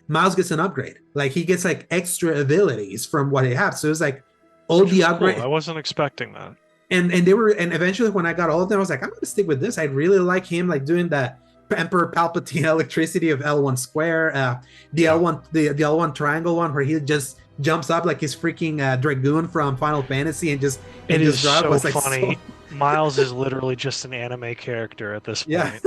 Miles gets an upgrade. Like, he gets like extra abilities from what he has. So it's like all the upgrade. Cool. I wasn't expecting that. And eventually when I got all of them, I was like, I'm gonna stick with this. I really like him like doing that Emperor Palpatine electricity of L1 square, the L1 triangle one where he just jumps up like his freaking Dragoon from Final Fantasy and just so was, like, funny. Miles is literally just an anime character at this point.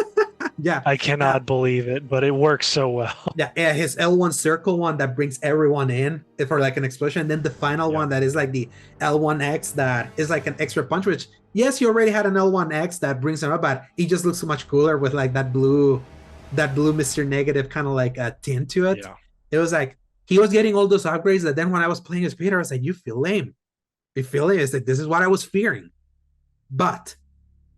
Yeah, I cannot believe it, but it works so well. Yeah, his L1 circle one that brings everyone in for like an explosion, and then the final one that is like the L1X that is like an extra punch, which yes, he already had an L1X that brings him up, but he just looks so much cooler with like that blue Mr. Negative kind of like a tint to it. It was like he was getting all those upgrades that then when I was playing as Peter, I was like, you feel lame. It's like, this is what I was fearing. But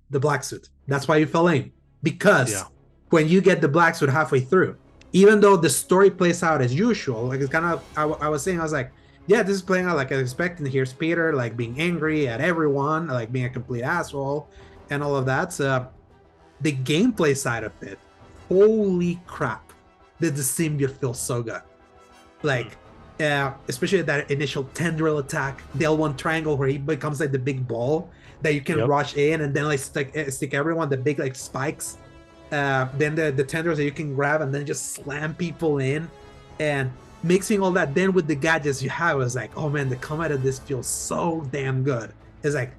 the black suit, that's why you feel lame. Because when you get the black suit halfway through, even though the story plays out as usual, like it's kind of, I was saying, I was like, yeah, this is playing out like I was expecting. Here's Peter like being angry at everyone, like being a complete asshole and all of that. So the gameplay side of it, holy crap, did the symbiote feel so good. Like, especially that initial tendril attack, the L1 triangle where he becomes like the big ball that you can rush in and then like stick everyone, the big like spikes, then the tendrils that you can grab and then just slam people in, and mixing all that then with the gadgets you have, was like, oh man, the combat of this feels so damn good. It's like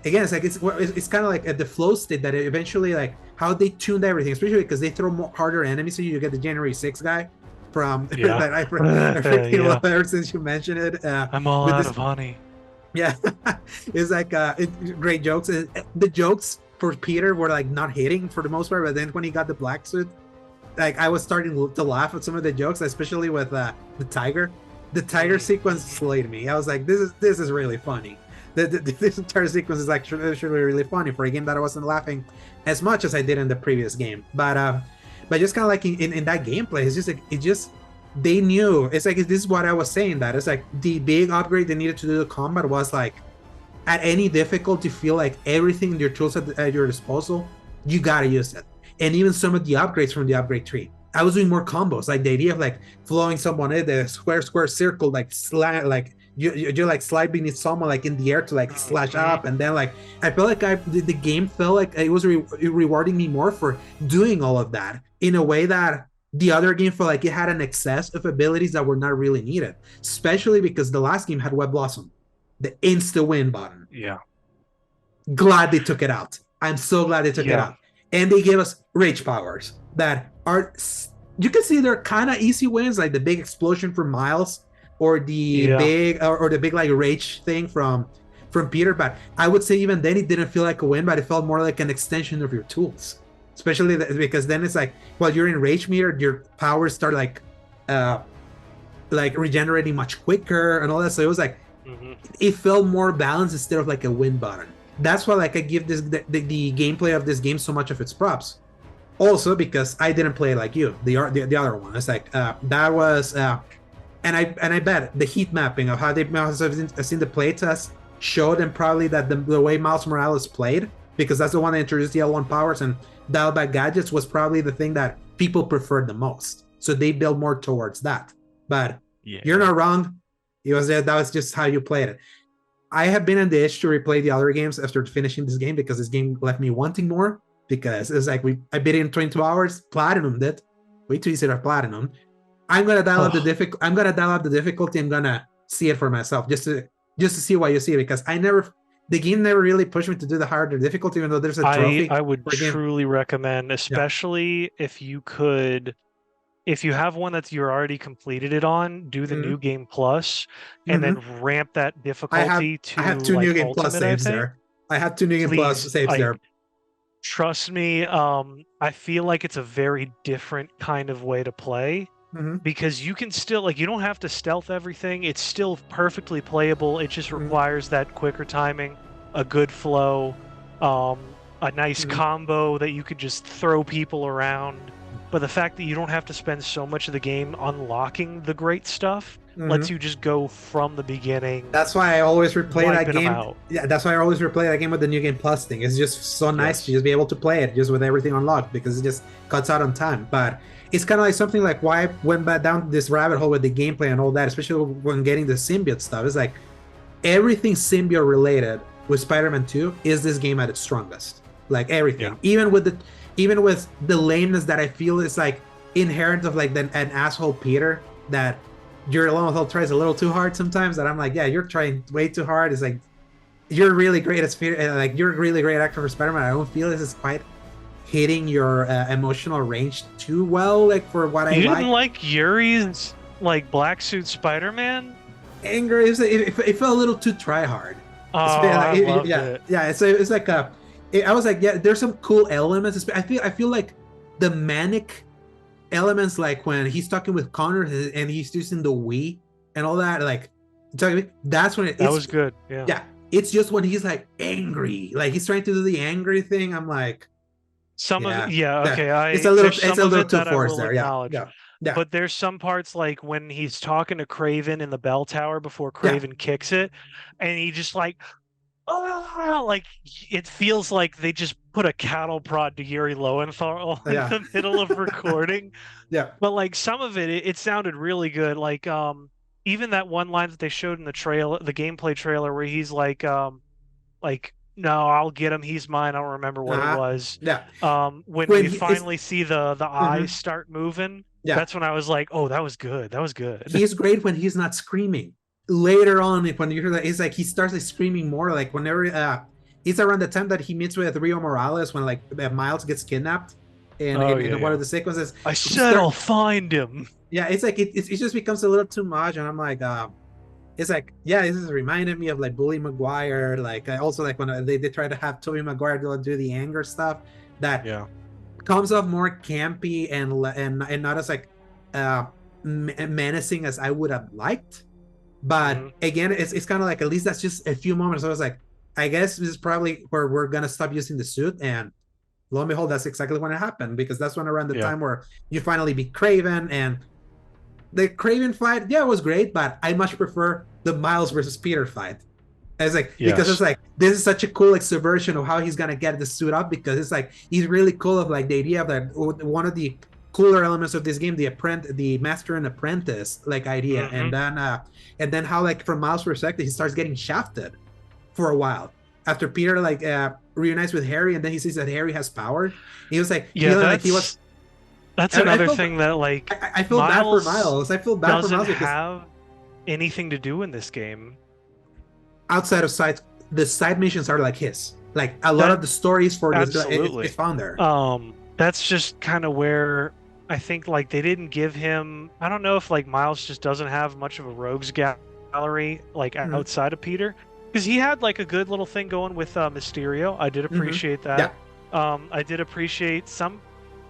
again, it's like it's kind of like at the flow state that eventually like how they tuned everything, especially because they throw more harder enemies, so you get the January 6th guy from Yeah. that I freaking Yeah. love ever since you mentioned it. I'm all With out this, of honey. yeah, it's like great jokes. The jokes for Peter were like not hitting for the most part, but then when he got the black suit, like I was starting to laugh at some of the jokes, especially with the tiger. The tiger sequence slayed me. I was like, this is really funny. This entire sequence is actually really funny for a game that I wasn't laughing as much as I did in the previous game. But just kind of like in that gameplay, it's just like it just they knew it's like this is what I was saying, that it's like the big upgrade they needed to do the combat was like at any difficulty feel like everything in your tools at your disposal, you gotta use it. And even some of the upgrades from the upgrade tree, I was doing more combos, like the idea of like flowing someone in the square circle, like like you like slide beneath someone like in the air to like slash up, and then like I felt like the game felt like it was rewarding me more for doing all of that in a way that the other game felt like it had an excess of abilities that were not really needed, especially because the last game had Web Blossom, the insta win button. Yeah. Glad they took it out. I'm so glad they took it out. And they gave us rage powers that are, you can see they're kind of easy wins, like the big explosion from Miles, or the big or the big like rage thing from Peter. But I would say even then it didn't feel like a win, but it felt more like an extension of your tools. Especially because then it's like while you're in rage meter, your powers start like regenerating much quicker and all that. So it was like it felt more balanced instead of like a win button. That's why like I give this the gameplay of this game so much of its props. Also because I didn't play like you, the other one. It's like that was and I bet the heat mapping of how they I've seen the playtest showed them probably that the way Miles Morales played, because that's the one that introduced the L1 powers and dial back gadgets, was probably the thing that people preferred the most. So they built more towards that. But you're not wrong. It was that was just how you played it. I have been on the itch to replay the other games after finishing this game, because this game left me wanting more. Because it's like I beat it in 22 hours, platinumed it. Way too easy to platinum. I'm gonna dial up the difficulty. I'm gonna see it for myself, just to see what you see, because the game never really pushed me to do the harder difficulty, even though there's a trophy. I would truly recommend, especially if you could, if you have one that's you're already completed it on, do the New Game Plus, and then ramp that difficulty to I have two like New Game Ultimate, Plus saves there. I have two New Game Plus saves there. Trust me, I feel like it's a very different kind of way to play. Because you can still, like, you don't have to stealth everything. It's still perfectly playable. It just requires that quicker timing, a good flow, a nice combo that you could just throw people around. But the fact that you don't have to spend so much of the game unlocking the great stuff lets you just go from the beginning. That's why I always replay that game. Yeah, that's why I always replay that game with the New Game Plus thing. It's just so nice to just be able to play it just with everything unlocked, because it just cuts out on time. But it's kind of like something like why I went back down this rabbit hole with the gameplay and all that, especially when getting the symbiote stuff. It's like everything symbiote related with Spider-Man 2 is this game at its strongest. Like everything, even with the lameness that I feel is like inherent of like an asshole Peter, that your Alone tries a little too hard sometimes, that I'm like, yeah, you're trying way too hard. It's like you're really great at Peter, and like you're a really great actor for Spider-Man. I don't feel this is quite hitting your emotional range too well, like for what I like. You didn't like Yuri's like black suit Spider-Man? Angry, it felt a little too try hard. Oh, I loved it. Yeah. It's like I was like, yeah, there's some cool elements. I feel like the manic elements, like when he's talking with Connor and he's using the we and all that, like that's when that was good. Yeah, it's just when he's like angry, like he's trying to do the angry thing. I'm like, it's a little too forced there. Yeah. But there's some parts like when he's talking to Kraven in the bell tower before Kraven kicks it, and he just like, like it feels like they just put a cattle prod to Yuri Lowenthal in the middle of recording. But like some of it sounded really good. Like even that one line that they showed in the gameplay trailer, where he's like no, I'll get him. He's mine. I don't remember what it was. When we finally see the eyes start moving, that's when I was like, oh, that was good. That was good. He's great when he's not screaming. Later on, when you hear that, it's like he starts like screaming more. Like whenever it's around the time that he meets with Rio Morales when like Miles gets kidnapped, and Oh in yeah, one yeah. of the sequences, I it said start I'll find him. yeah, it's like it just becomes a little too much, and I'm like, it's like yeah, this is reminding me of like Bully Maguire. Like I also like when they try to have Tobey Maguire do the anger stuff that Yeah. comes off more campy and not as like uh menacing as I would have liked. But Hmm. again, it's kind of like at least that's just a few moments. I was like, I guess this is probably where we're gonna stop using the suit, and lo and behold, that's exactly when it happened because that's when around the Yeah. time where you finally beat Craven and the Craven fight. Yeah, it was great, but I much prefer the Miles versus Peter fight. It's like because it's Yes. like this is such a cool like subversion of how he's gonna get the suit up because it's like he's really cool of like the idea of that one of the cooler elements of this game, the master and apprentice like idea, Hmm. and then how like from Miles' perspective he starts getting shafted for a while after Peter like reunites with Harry and then he sees that Harry has power. He was like Yeah, feeling like he was. that's I another felt thing that like I feel bad for Miles Miles. I feel bad for doesn't Miles because have anything to do in this game. outside of sight, the side missions are like his. Like a lot That of the stories for this is absolutely. found there. That's just kind of where I think like they didn't give him. I don't know if like Miles just doesn't have much of a rogues gallery like Mm-hmm. outside of Peter, because he had like a good little thing going with Mysterio. I did Mm-hmm. appreciate that. Yeah. I did appreciate some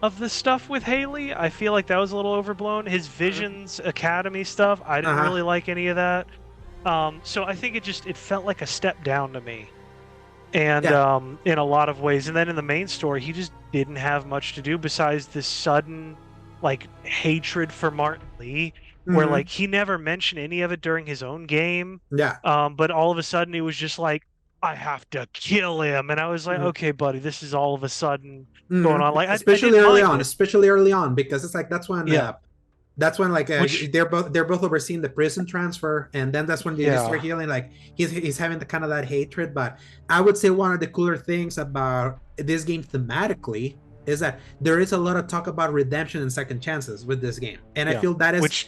of the stuff with Haley. I feel like that was a little overblown. His Visions Academy stuff, I Uh didn't huh. really like any of that. So I think it felt like a step down to me, and Yeah. in a lot of ways. And then in the main story, he just didn't have much to do besides this sudden like hatred for Martin Lee, where Mm-hmm. like he never mentioned any of it during his own game, Yeah. but all of a sudden he was just like, I have to kill him, and I was like, Mm-hmm. okay, buddy, this is all of a sudden going on. Mm-hmm. Like I Especially didn't early mind on, it. especially early on, because it's like Yeah, that's when like which they're both overseeing the prison transfer, and then that's when they start yeah, healing. Like he's having the kind of that hatred. But I would say one of the cooler things about this game thematically is that there is a lot of talk about redemption and second chances with this game, and I yeah, feel that is which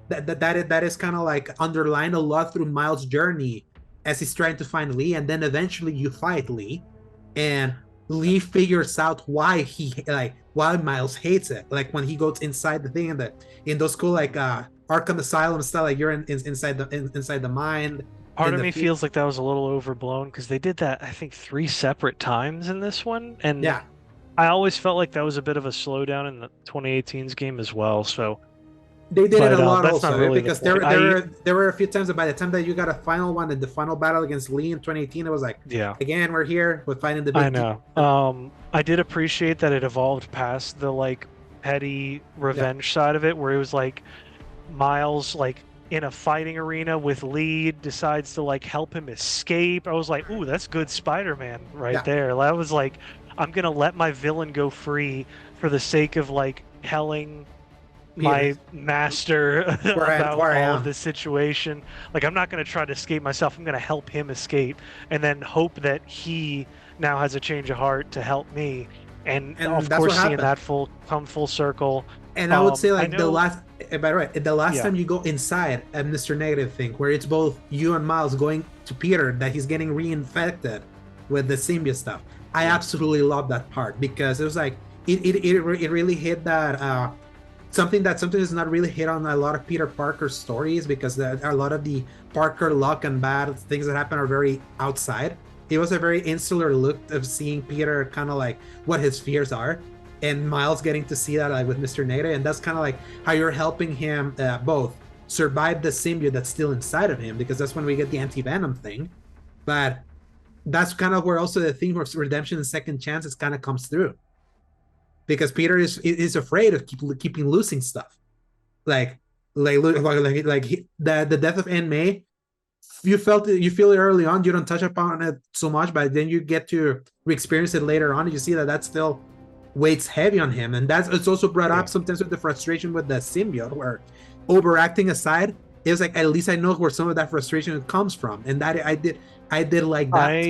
that is kind of like underlined a lot through Miles' journey as he's trying to find Lee, and then eventually you fight Lee, and Lee figures out why Miles hates it. Like when he goes inside the thing in those cool like Arkham Asylum style, like you're inside the mind part in of the me feels like that was a little overblown because they did that I think three separate times in this one, and yeah. I always felt like that was a bit of a slowdown in the 2018's game as well. So, They did it a but lot that's not also really the because point. I there were a few times that by the time that you got a final one in the final battle against Lee in 2018, it was like Yeah, again we're here with fighting the I big. know. I did appreciate that it evolved past the like petty Yeah. revenge side of it, where it was like Miles like in a fighting arena with Lee decides to like help him escape. I was like, ooh, that's good Spider-Man right Yeah. there. That was like, I'm gonna let my villain go free for the sake of like telling Peter, my master about where I all of am. this situation. Like, I'm not gonna try to escape myself. I'm gonna help him escape, and then hope that he now has a change of heart to help me. And And of that's what course, seeing happened. that come full circle. And I would say I like know. by the way, the last Yeah. time you go inside a Mr. Negative thing, where it's both you and Miles going to Peter that he's getting reinfected with the symbiote stuff. I Yeah. absolutely love that part because it was like it really hit that something is not really hit on a lot of Peter Parker stories because a lot of the Parker luck and bad things that happen are very outside. It was a very insular look of seeing Peter kind of like what his fears are, and Miles getting to see that like with Mr. Negative, and that's kind of like how you're helping him both survive the symbiote that's still inside of him because that's when we get the anti-venom thing, but that's kind of where also the theme of redemption and second chances kind of comes through because Peter is afraid of keeping losing stuff like the death of Aunt May. You feel it early on. You don't touch upon it so much, but then you get to re-experience it later on. And you see that still weighs heavy on him, and that's it's also brought Yeah. up sometimes with the frustration with the symbiote, where overacting aside, it was like at least I know where some of that frustration comes from, and that I did like that.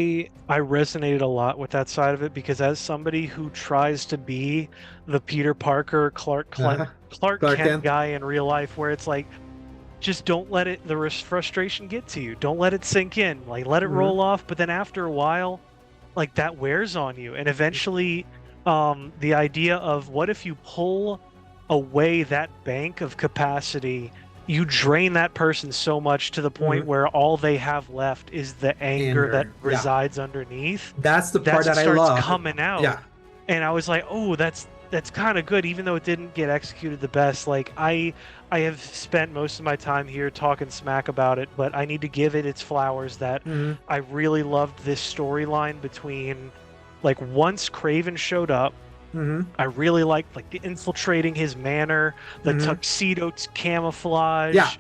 I resonated a lot with that side of it because as somebody who tries to be the Peter Parker Uh, Clark Clark Kent Kent. guy in real life, where it's like just don't let the frustration get to you. Don't let it sink in. Like let it Mm-hmm. roll off. But then after a while, like that wears on you. And eventually, the idea of what if you pull away that bank of capacity, you drain that person so much to the point where all they have left is the anger that Yeah, resides underneath. that's the part That's what that I starts love. coming out. Yeah. And I was like, oh, that's kind of good, even though it didn't get executed the best. Like I have spent most of my time here talking smack about it, but I need to give it its flowers that Hmm. I really loved this storyline between, like, once Craven showed up, Hmm. I really liked like the infiltrating his manor, the Hmm. tuxedo Yeah. camouflage,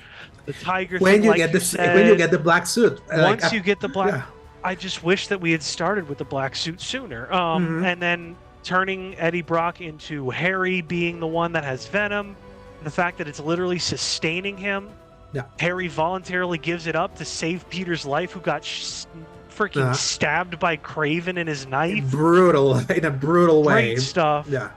the tiger When thing, you like get you this, when you said. get the black suit, like, Once you get the black, yeah. I just wish that we had started with the black suit sooner. Hmm. And then turning Eddie Brock into Harry being the one that has Venom, the fact that it's literally sustaining him. Yeah. Harry voluntarily gives it up to save Peter's life, who got freaking stabbed by Craven in his knife. Brutal, in a brutal way. Great stuff. Yeah.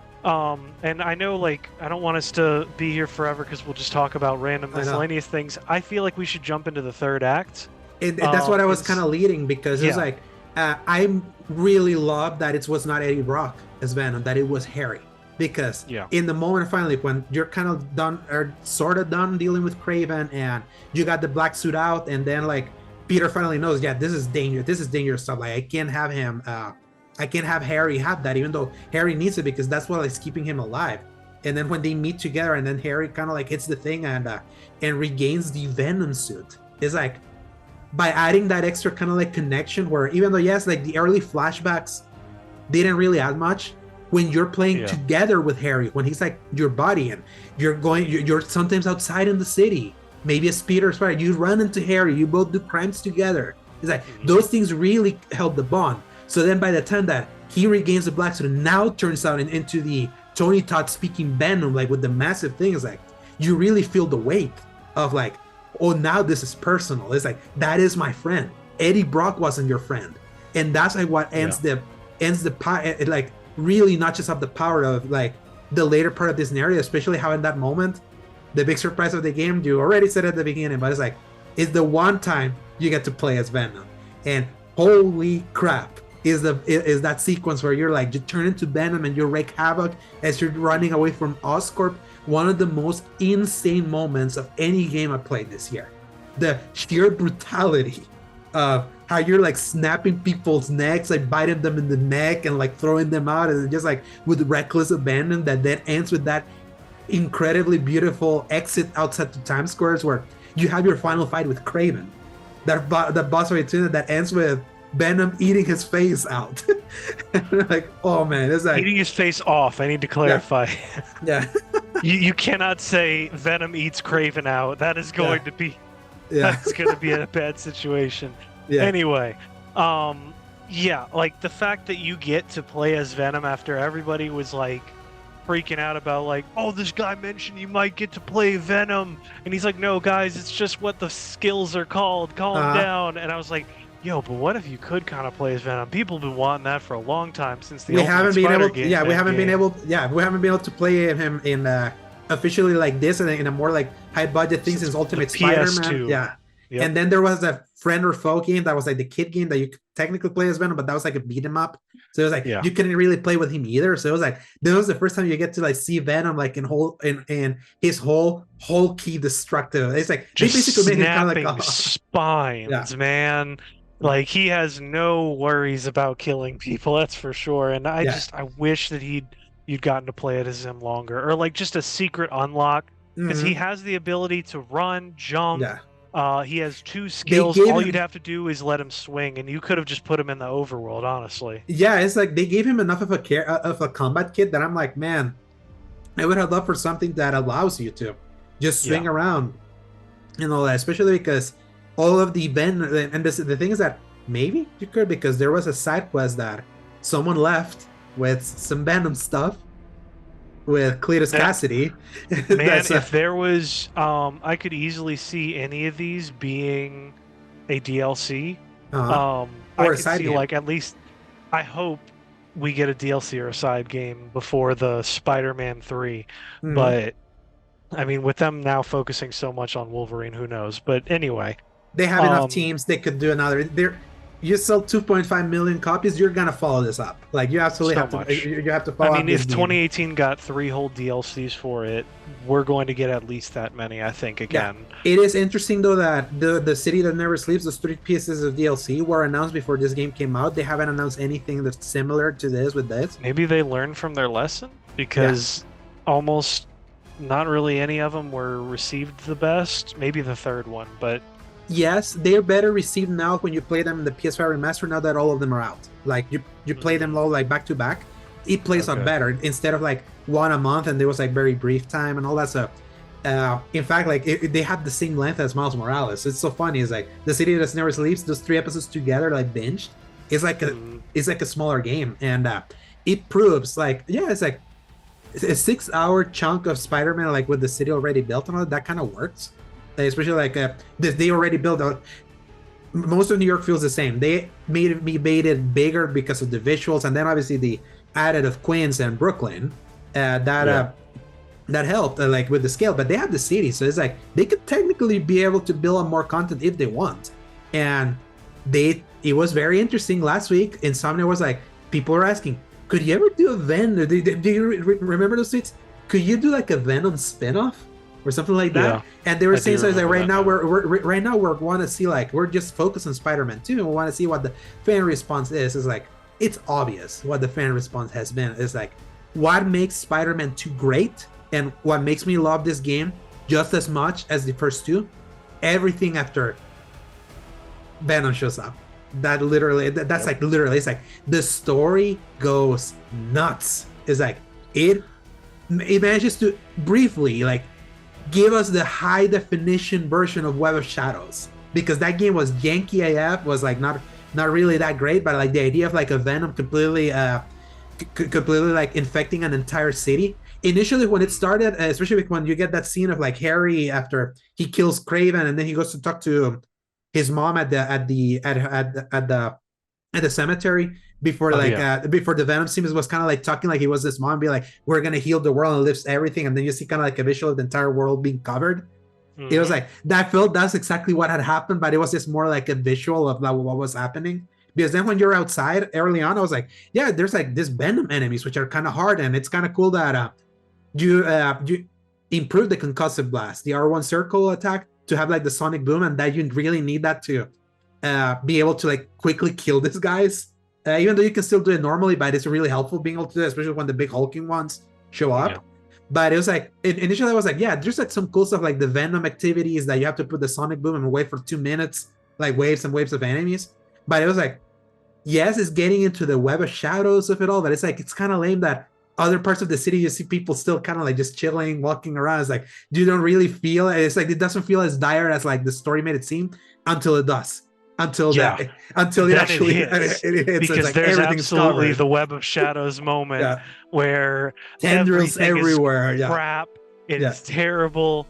And I know, like, I don't want us to be here forever because we'll just talk about random miscellaneous things. I feel like we should jump into the third act. And that's what I was kind of leading, because it's like, I really love that it was not Eddie Brock as Venom, that it was Harry. Because in the moment, finally, when you're kind of done, or sort of done dealing with Craven, and you got the black suit out, and then like Peter finally knows, this is dangerous. This is dangerous stuff. Like, I can't have him. I can't have Harry have that, even though Harry needs it, because that's what is keeping him alive. And then when they meet together, and then Harry kind of like hits the thing and regains the Venom suit, it's like, by adding that extra kind of like connection, where even though like the early flashbacks didn't really add much, when you're playing together with Harry, when he's like your buddy, and you're sometimes outside in the city, maybe as Peter Spider, you run into Harry, you both do crimes together. It's like those things really help the bond. So then by the time that he regains the black suit and now turns out into the Tony Todd speaking Venom, like with the massive things, like you really feel the weight of like, oh, now this is personal. It's like, that is my friend. Eddie Brock wasn't your friend. And that's like what ends the like, really not just have the power of like the later part of this narrative, especially how in that moment, the big surprise of the game, you already said at the beginning, but it's like, it's the one time you get to play as Venom. And holy crap, is that sequence where you're like, you turn into Venom and you wreak havoc as you're running away from Oscorp. One of the most insane moments of any game I played this year. The sheer brutality of how you're like snapping people's necks, like biting them in the neck and like throwing them out, and just like with reckless abandon, that then ends with that incredibly beautiful exit outside the Times Squares, where you have your final fight with Craven, that boss fight that ends with Venom eating his face out. Like, oh man, it's like eating his face off. I need to clarify. Yeah. You cannot say Venom eats Craven out. That is going to be that's going to be a bad situation. Anyway, like the fact that you get to play as Venom after everybody was like freaking out about like, oh, this guy mentioned you might get to play Venom, and he's like, no guys, it's just what the skills are called, calm down. And I was like, yo, but what if you could kind of play as Venom? People have been wanting that for a long time, since the we haven't been able we haven't been able to play him in officially like this, and in a more like high budget thing since Ultimate Spider-Man. And then there was a friend or foe game that was like the kid game that you could technically play as Venom, but that was like a beat 'em up. So it was like you couldn't really play with him either. So it was like, this was the first time you get to like see Venom like in his whole key destructive. It's like just they basically made him kind of like spines, man. Like, he has no worries about killing people, that's for sure. And I wish that you'd gotten to play it as him longer, or like just a secret unlock, because he has the ability to run, jump. He has 2 skills. All you'd have to do is let him swing, and you could have just put him in the overworld, honestly. Yeah, it's like they gave him enough of a combat kit that I'm like, man, I would have loved for something that allows you to just swing around, and all that, especially because all of the Venom, and the thing is that maybe you could, because there was a side quest that someone left with some Venom stuff with Cletus Cassidy. Man, if there was, I could easily see any of these being a DLC. Or I a side see, game. like, at least, I hope we get a DLC or a side game before the Spider-Man 3. But I mean, with them now focusing so much on Wolverine, who knows? But anyway, they have enough teams they could do another. you sell 2.5 million copies, you're gonna follow this up. Like you absolutely So have to, much. you have to I follow up mean, this if game. 2018 got 3 whole DLCs for it, we're going to get at least that many, I think, Yeah, again. it is interesting though that the city that never sleeps, those 3 pieces of DLC were announced before this game came out. They haven't announced anything that's similar to this with this. Maybe they learned from their lesson Yeah. because almost not really any of them were received the best. Maybe the third one, but Yes, they're better received now when you play them in the PS5 remaster. Now that all of them are out, like you play them all like back to back, it plays out okay. better instead of like one a month and there was like very brief time and all that stuff. In fact, like they have the same length as Miles Morales. It's so funny. It's like the city that never sleeps. Those 3 episodes together, like binged, it's like a Mhm. it's like a smaller game, and it proves like yeah, it's like a 6 hour chunk of Spider-Man, like with the city already built and all that kind of works. Especially like they already built out. Most of New York feels the same. They made it bigger because of the visuals, and then obviously the added of Queens and Brooklyn. That Yeah. that helped like with the scale, but they have the city, so it's like they could technically be able to build on more content if they want. And it was very interesting last week. Insomnia was like, people were asking, could you ever do a Venom? Do you remember those tweets? Could you do like a Venom spinoff or something like that? Yeah. And they were I do saying so. It's like remember right that now now. we're want to see like we're just focused on Spider-Man 2 and we want to see what the fan response is. It's like it's obvious what the fan response has been. It's like what makes Spider-Man 2 great and what makes me love this game just as much as the first two. Everything after Venom shows up. That's Yep. like literally, it's like the story goes nuts. It's like it manages to briefly like give us the high definition version of Web of Shadows, because that game was janky AF, was like not really that great, but like the idea of like a Venom completely like infecting an entire city. Initially, when it started, especially when you get that scene of like Harry after he kills Craven, and then he goes to talk to his mom at the cemetery before Oh yeah. before the Venom scene, was kind of like talking like he was this mom, be like, "We're gonna heal the world and lift everything," and then you see kind of like a visual of the entire world being covered. It was Hmm. like that felt that's exactly what had happened, but it was just more like a visual of like what was happening. Because then when you're outside early on, I was like, yeah, there's like this Venom enemies which are kind of hard, and it's kind of cool that you improve the concussive blast, the R1 circle attack, to have like the sonic boom, and that you really need that to be able to like quickly kill these guys. Even though you can still do it normally, but it's really helpful being able to do it, especially when the big hulking ones show Yeah. up. But it was like initially I was like, yeah, there's like some cool stuff like the Venom activities that you have to put the sonic boom and wait for 2 minutes, like waves and waves of enemies. But it was like, yes, it's getting into the Web of Shadows of it all, but it's like it's kind of lame that other parts of the city you see people still kind of like just chilling, walking around. It's like you don't really feel it. It's like it doesn't feel as dire as like the story made it seem until it does. Until Yeah. that, until it Then it actually hits it hits. It's because like there's everything's absolutely covered. the Web of Shadows moment Yeah, where tendrils everything is everywhere. Yeah, crap. It yeah. is terrible.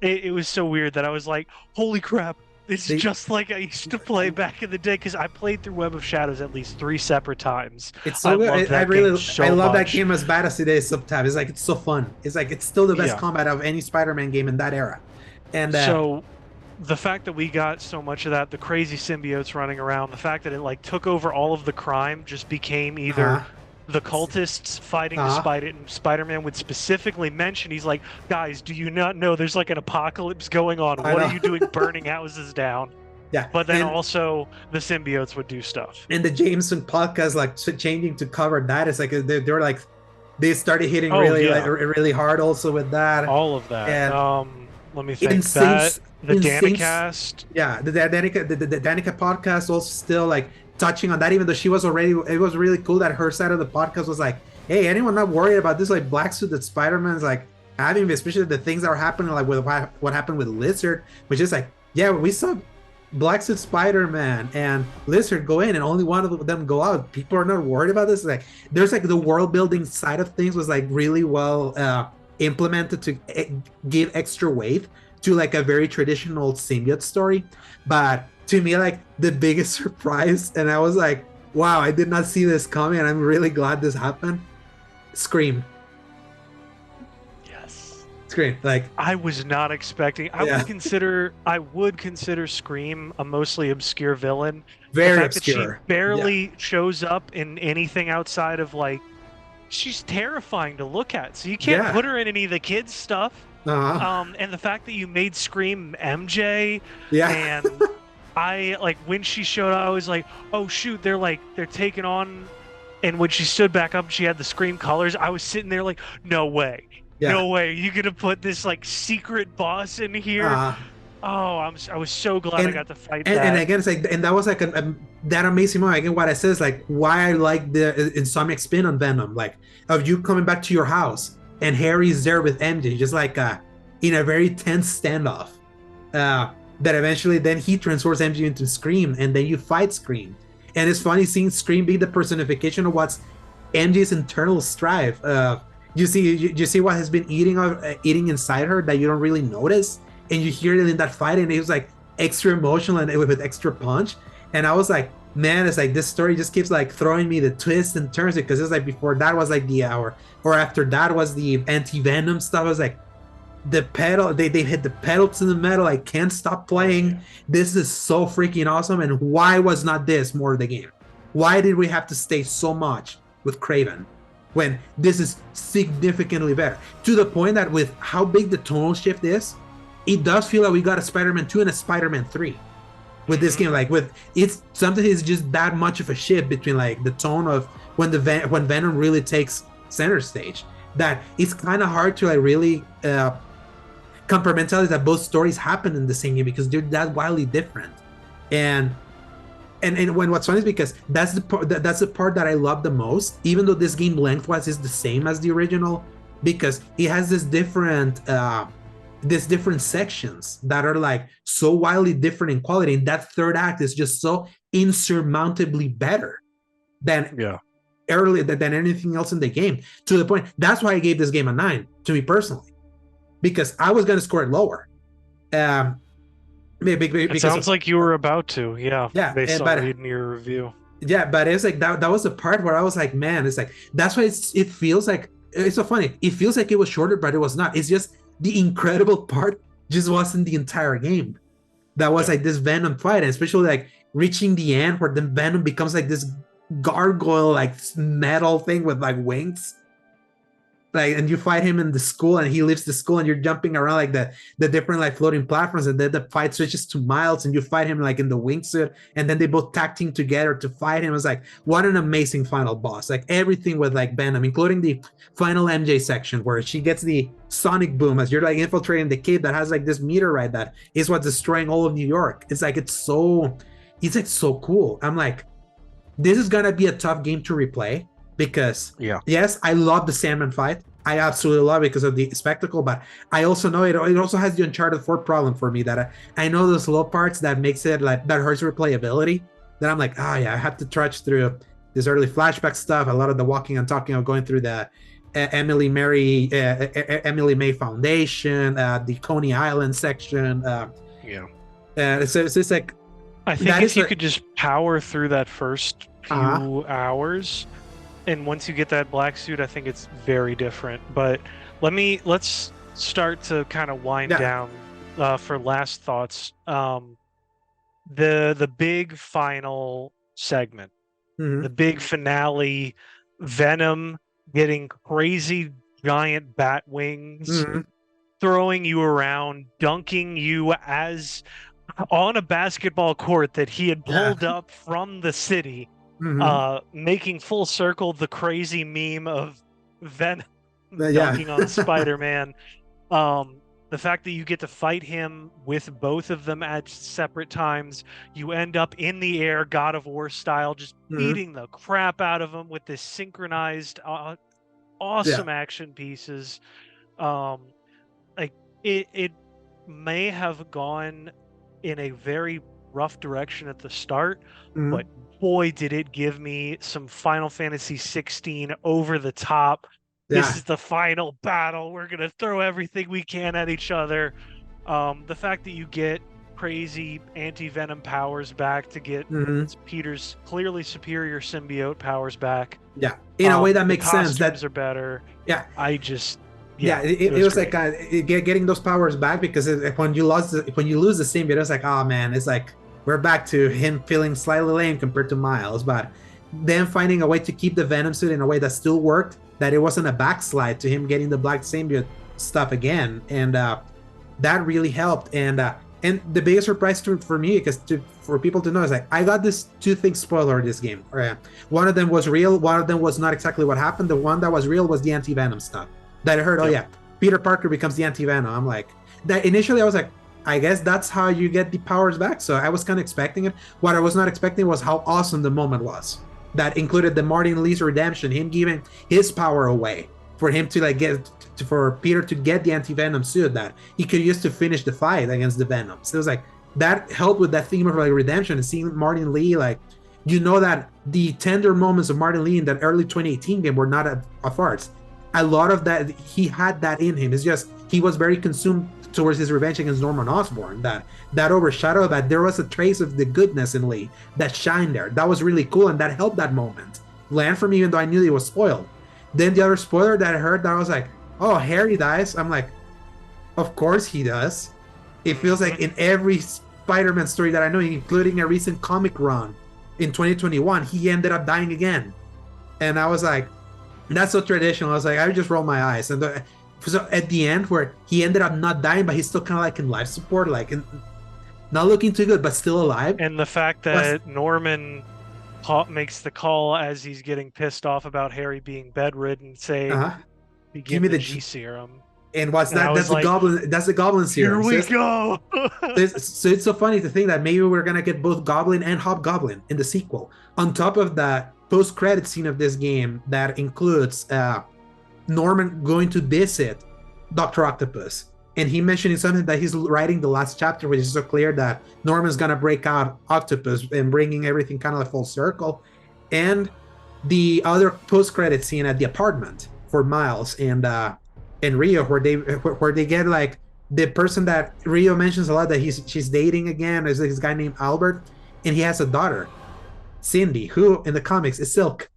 It was so weird that I was like, holy crap, this is They just like I used to play back in the day because I played through Web of Shadows at least 3 separate times. It's I so good. loved I that game really I so love that much. game as bad as it is sometimes. It's like it's so fun. It's like it's still the best Yeah. combat of any Spider-Man game in that era. And So the fact that we got so much of that, the crazy symbiotes running around, the fact that it like took over all of the crime just became either uh the cultists fighting the uh Spider-Man would specifically mention, he's like, guys, do you not know there's like an apocalypse going on? I What are know. you doing burning houses down? Yeah, But then also the symbiotes would do stuff. and the Jameson podcast like changing to cover that. It's like they're like they started hitting Oh really like yeah, really hard also with that. all of that. And Let me think. insane That the insane Danicast. yeah, the Danica podcast also still like touching on that, even though she was already, it was really cool that her side of the podcast was like, hey, anyone not worried about this like black suit that Spider-Man's like having, especially the things that are happening like with what happened with Lizard, which is like, yeah, we saw Black Suit Spider-Man and Lizard go in and only one of them go out. People are not worried about this. Like there's like the world building side of things was like really well implemented to give extra weight to like a very traditional symbiote story. But to me, like the biggest surprise, and I was like, wow, I did not see this coming, and I'm really glad this happened. Scream. Yes. Scream, like, I was not expecting. yeah, I would consider Scream a mostly obscure villain. The very fact that she obscure. Yeah. barely shows up in anything outside of like she's terrifying to look at. So you can't Yeah. put her in any of the kids stuff. Uh, And the fact that you made Scream MJ yeah. and I like when she showed up, I was like, oh shoot, they're taking on. And when she stood back up, she had the Scream colors. I was sitting there like, no way, Yeah. no way, you gonna put this like secret boss in here? Uh, Oh, I was so glad I and got to fight and that. again, it's like, and that was like that amazing moment. Again, what I said is like why I like the Insomniac spin on Venom, like of you coming back to your house and Harry's there with MJ, just like in a very tense standoff. Uh, that eventually then he transforms MJ into Scream, and then you fight Scream. And it's funny seeing Scream be the personification of what's MJ's internal strive. You see what has been eating inside her that you don't really notice, and you hear it in that fight, and it was like extra emotional and with extra punch. And I was like, man, it's like this story just keeps like throwing me the twists and turns, because it's like before that was like the hour, or after that was the anti-venom stuff. I was like, the pedal, they hit the pedal to the metal. I can't stop playing. Yeah. This is so freaking awesome. And why was not this more of the game? Why did we have to stay so much with Craven when this is significantly better, to the point that with how big the tonal shift is, it does feel like we got a Spider-Man 2 and a Spider-Man 3 with this game. Like with it's something is just that much of a shift between like the tone of when when Venom really takes center stage, that it's kind of hard to like really compartmentalize that both stories happen in the same game because they're that wildly different. And when what's funny is because that's the part that I love the most, even though this game lengthwise is the same as the original, because it has this different sections that are like so wildly different in quality, and that third act is just so insurmountably better than earlier than anything else in the game, to the point that's why I gave this game a 9 to me personally, because I was going to score it lower. It sounds like you were about to, based on reading your review. Yeah, but it's like that was the part where I was like, man, it's like that's why it feels like it's so funny. It feels like it was shorter, but it was not. It's just the incredible part just wasn't the entire game. That was like this Venom fight, and especially like reaching the end where the Venom becomes like this gargoyle like metal thing with like wings. Like, and you fight him in the school, and he leaves the school, and you're jumping around like the different like floating platforms, and then the fight switches to Miles, and you fight him like in the wingsuit, and then they both tag team together to fight him. It was like, what an amazing final boss! Like everything with like Venom, including the final MJ section where she gets the sonic boom as you're like infiltrating the cave that has like this meteorite that is what's destroying all of New York. It's like it's like so cool. I'm like, this is gonna be a tough game to replay. Because yes, I love the Sandman fight. I absolutely love it because of the spectacle, but I also know it also has the Uncharted 4 problem for me, that I know those low parts that makes it like that hurts replayability. That I'm like, I have to trudge through this early flashback stuff, a lot of the walking and talking of going through the Emily May Foundation, the Coney Island section. So it's like, I think if you could just power through that first few hours. And once you get that black suit, I think it's very different. But let's start to kind of wind down for last thoughts. The big final segment, the big finale, Venom getting crazy giant bat wings, throwing you around, dunking you as on a basketball court that he had pulled up from the city. Making full circle the crazy meme of Venom dunking on Spider-Man. The fact that you get to fight him with both of them at separate times, you end up in the air, God of War style, just beating the crap out of him with this synchronized, awesome action pieces. Like it may have gone in a very rough direction at the start, but boy, did it give me some Final Fantasy 16 over the top. This is the final battle. We're going to throw everything we can at each other. The fact that you get crazy anti-venom powers back to get Peter's clearly superior symbiote powers back. In a way that makes sense. That are better. Yeah, it it was was like great. getting those powers back because when when you lose the symbiote, it's like, oh man, it's like we're back to him feeling slightly lame compared to Miles, but then finding a way to keep the Venom suit in a way that still worked, that it wasn't a backslide to him getting the black symbiote stuff again, and that really helped. And the biggest surprise for me, because for people to know, is like I got this two things spoiler this game. One of them was real, one of them was not exactly what happened. The one that was real was the anti Venom stuff that I heard. Oh Yep. yeah, Peter Parker becomes the anti Venom. I'm like that initially. I was like, I guess that's how you get the powers back. So I was kind of expecting it. What I was not expecting was how awesome the moment was. That included the Martin Lee's redemption, him giving his power away for him to like for Peter to get the anti-venom suit that he could use to finish the fight against the Venom. So it was like that helped with that theme of like redemption and seeing Martin Lee, like, you know, that the tender moments of Martin Lee in that early 2018 game were not a farce. A lot of that, he had that in him. It's just he was very consumed towards his revenge against Norman Osborn that overshadowed that there was a trace of the goodness in Lee that shined there. That was really cool, and that helped that moment land for me, even though I knew it was spoiled. Then the other spoiler that I heard, that I was like, oh, Harry dies. I'm like, of course he does. It feels like in every Spider-Man story that I know, including a recent comic run in 2021, he ended up dying again. And I was like, that's so traditional. I was like, I would just roll my eyes. And so at the end, where he ended up not dying, but he's still kind of like in life support, like not looking too good, but still alive. And the fact that Norman makes the call as he's getting pissed off about Harry being bedridden, saying, give me the G serum. And what's that? That's the goblin. That's the goblin serum. Here we go. So it's so funny to think that maybe we're gonna get both Goblin and Hobgoblin in the sequel. On top of that post-credit scene of this game that includes Norman going to visit Dr. Octopus, and he mentioning something that he's writing the last chapter, which is so clear that Norman's gonna break out Octopus and bringing everything kind of like full circle. And the other post-credit scene at the apartment for Miles and Rio, where they get like the person that Rio mentions a lot that she's dating again is this guy named Albert, and he has a daughter, Cindy, who in the comics is Silk,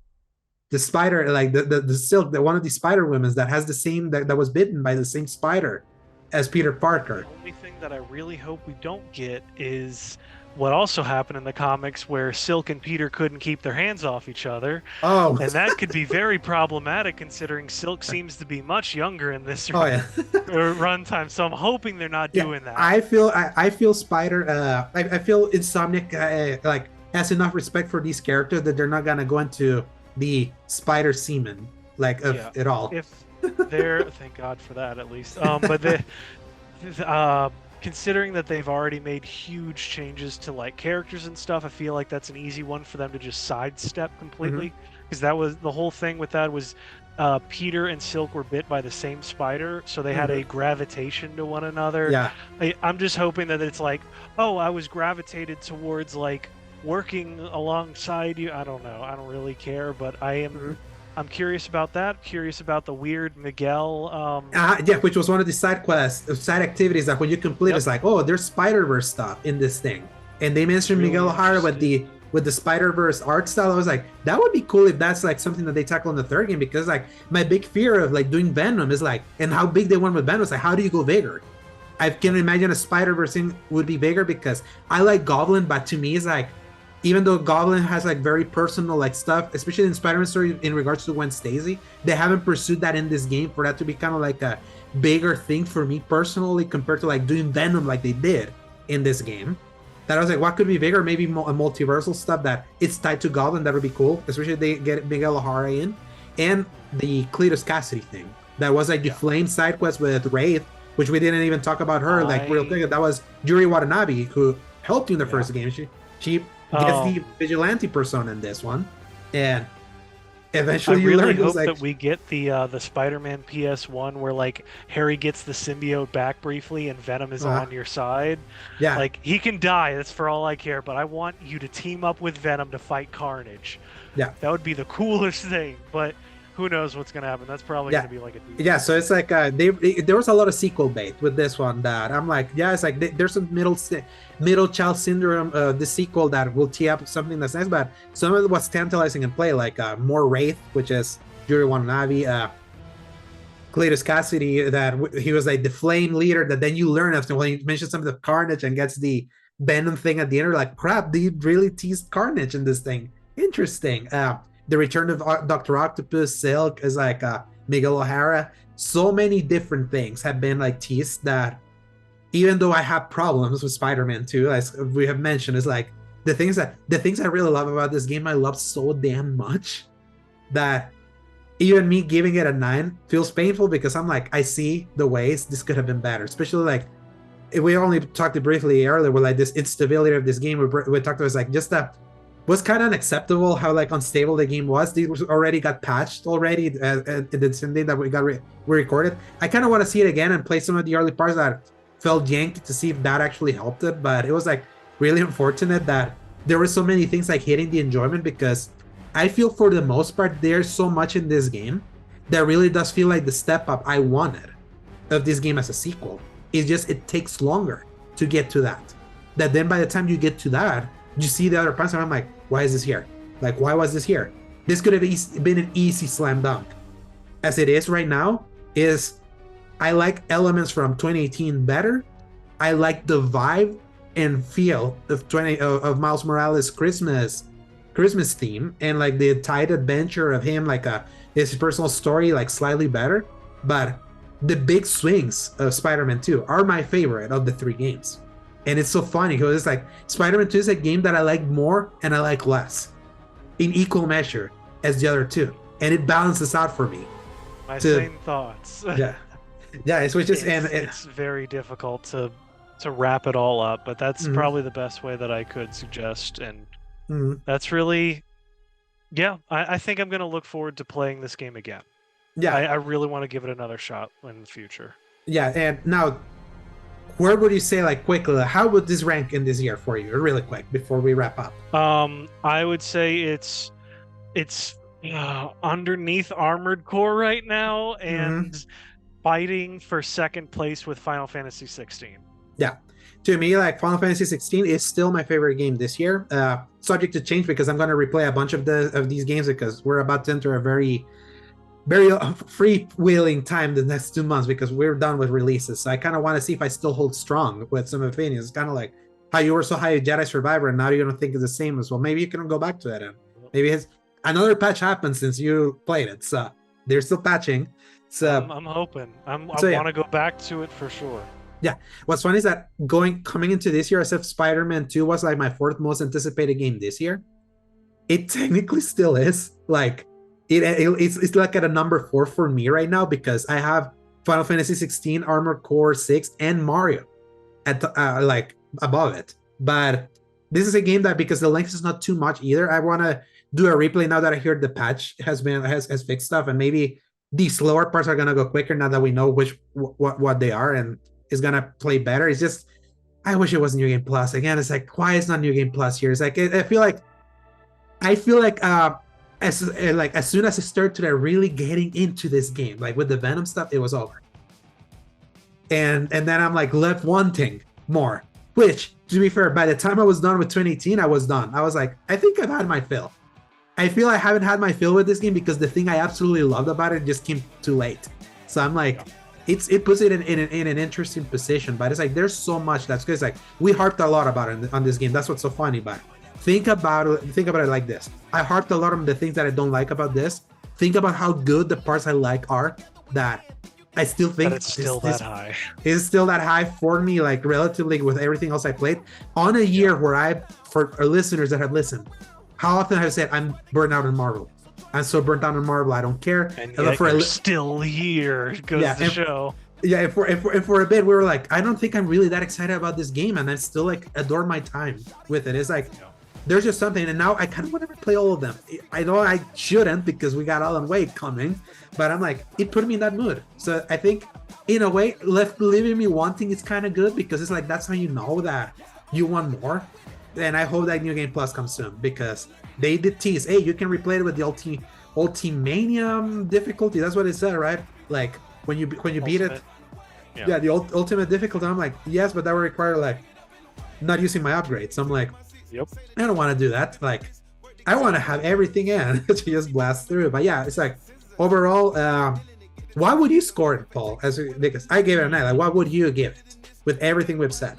the spider, like the Silk, one of the Spider Women that has the same that was bitten by the same spider as Peter Parker. The only thing that I really hope we don't get is what also happened in the comics, where Silk and Peter couldn't keep their hands off each other. Oh, and that could be very problematic considering Silk seems to be much younger in this runtime. So I'm hoping they're not doing that. I feel Spider. I feel Insomniac like has enough respect for these characters that they're not gonna go into the Spider semen at all. If they're thank God for that at least. But considering that they've already made huge changes to like characters and stuff, I feel like that's an easy one for them to just sidestep completely, because that was the whole thing with that was Peter and Silk were bit by the same spider, so they had a gravitation to one another. Yeah, I'm just hoping that it's like, oh, I was gravitated towards like working alongside you. I don't know. I don't really care, but I am. I'm curious about that. Curious about the weird Miguel. Which was one of the side quests, side activities that when you complete, it's like, oh, there's Spider-Verse stuff in this thing, and they mentioned really Miguel O'Hara with the Spider-Verse art style. I was like, that would be cool if that's like something that they tackle in the third game, because like my big fear of like doing Venom is like, and how big they went with Venom is like, how do you go bigger? I can imagine a Spider-Verse thing would be bigger, because I like Goblin, but to me it's like, even though Goblin has like very personal like stuff, especially in Spider-Man story in regards to Gwen Stacy, they haven't pursued that in this game for that to be kind of like a bigger thing for me personally compared to like doing Venom like they did in this game. That I was like, what could be bigger? Maybe a multiversal stuff that it's tied to Goblin. That would be cool, especially if they get Miguel O'Hara in. And the Cletus Cassidy thing. That was like the Flame side quest with Wraith, which we didn't even talk about her like real quick. That was Yuri Watanabe, who helped you in the first game. She gets the vigilante persona in this one, and eventually I really hope that we get the Spider-Man PS1 where like Harry gets the symbiote back briefly and Venom is on your side. Yeah, like he can die. That's for all I care. But I want you to team up with Venom to fight Carnage. Yeah, that would be the coolest thing. But who knows what's gonna happen? That's probably gonna be like a so it's like there was a lot of sequel bait with this one that I'm like, it's like there's some middle child syndrome the sequel that will tee up something that's nice, but some of it was tantalizing in play, like more Wraith, which is Yuri Watanabe, Cletus Cassidy, that he was like the flame leader, that then you learn after when he mentions some of the Carnage and gets the Venom thing at the end, like, crap, they really teased Carnage in this thing. Interesting. The return of Dr. Octopus, Silk is like Miguel O'Hara. So many different things have been like teased that even though I have problems with Spider-Man 2, as we have mentioned, is like the things I really love about this game, I love so damn much that even me giving it a 9 feels painful, because I'm like, I see the ways this could have been better, especially like we only talked briefly earlier with like this instability of this game. We talked about like just that was kind of unacceptable how like unstable the game was. These already got patched already the same day that we got we recorded. I kind of want to see it again and play some of the early parts that felt janky to see if that actually helped it. But it was like really unfortunate that there were so many things like hitting the enjoyment, because I feel for the most part there's so much in this game that really does feel like the step up I wanted of this game as a sequel. It's just it takes longer to get to that. That then by the time you get to that, you see the other parts and I'm like, why is this here? Like, why was this here? This could have been an easy slam dunk. As it is right now, is I like elements from 2018 better. I like the vibe and feel of Miles Morales' Christmas theme, and like the tight adventure of him, like his personal story, like slightly better. But the big swings of Spider-Man 2 are my favorite of the 3 games. And it's so funny because it's like Spider-Man 2 is a game that I like more and I like less in equal measure as the other 2. And it balances out for me. My same thoughts. Yeah. Yeah, it's very difficult to wrap it all up, but that's probably the best way that I could suggest. And that's really, I think I'm going to look forward to playing this game again. Yeah, I really want to give it another shot in the future. Yeah, and now, where would you say, like, quickly, how would this rank in this year for you, really quick, before we wrap up? I would say it's underneath Armored Core right now, and fighting for second place with Final Fantasy 16. Yeah, to me, like, Final Fantasy 16 is still my favorite game this year. Subject to change, because I'm going to replay a bunch of these games, because we're about to enter a very freewheeling time the next 2 months, because we're done with releases. So I kind of want to see if I still hold strong with some opinions. It's kind of like how you were so high at Jedi Survivor, and now you don't think it's the same as well. Maybe you can go back to it, and maybe another patch happened since you played it. So they're still patching. So I'm hoping. I want to go back to it for sure. Yeah. What's funny is that coming into this year, as if Spider-Man 2 was like my 4th most anticipated game this year, it technically still is. Like, it's like at a number 4 for me right now, because I have Final Fantasy 16, Armored Core 6, and Mario at like above it. But this is a game that, because the length is not too much either, I want to do a replay now that I hear the patch has fixed stuff, and maybe the slower parts are gonna go quicker now that we know what they are, and it's gonna play better. It's just, I wish it was New Game Plus. Again, it's like, why is not New Game Plus here? It's like I feel like as soon as I started to really getting into this game, like with the Venom stuff, it was over. And then I'm like left wanting more, which, to be fair, by the time I was done with 2018, I was done. I was like, I think I've had my fill. I feel I haven't had my fill with this game, because the thing I absolutely loved about it just came too late. So I'm like, it puts it in an interesting position, but it's like there's so much that's good. It's like we harped a lot about it on this game. That's what's so funny about it. Think about it like this. I harped a lot on the things that I don't like about this. Think about how good the parts I like are, that I still think it's still that high. It's still that high for me, like relatively with everything else I played. On a year where for our listeners that have listened, how often have I said I'm burnt out on Marvel? I'm so burnt out on Marvel, I don't care. And yet you're still here, goes the show. Yeah, and for a bit we were like, I don't think I'm really that excited about this game, and I still like adore my time with it. It's like, there's just something, and now I kind of want to play all of them. I know I shouldn't, because we got Alan Wake coming, but I'm like, it put me in that mood. So I think, in a way, leaving me wanting is kind of good, because it's like, that's how you know that you want more. And I hope that New Game Plus comes soon, because they did tease, hey, you can replay it with the Ultimania difficulty. That's what it said, right? Like, when you beat it. Yeah, the ultimate difficulty. I'm like, yes, but that would require, like, not using my upgrades. I'm like, yep, I don't want to do that. Like, I want to have everything in to just blast through. But yeah, it's like, overall, What would you score it, Paul? Because I gave it a 9. Like, what would you give it with everything we've said?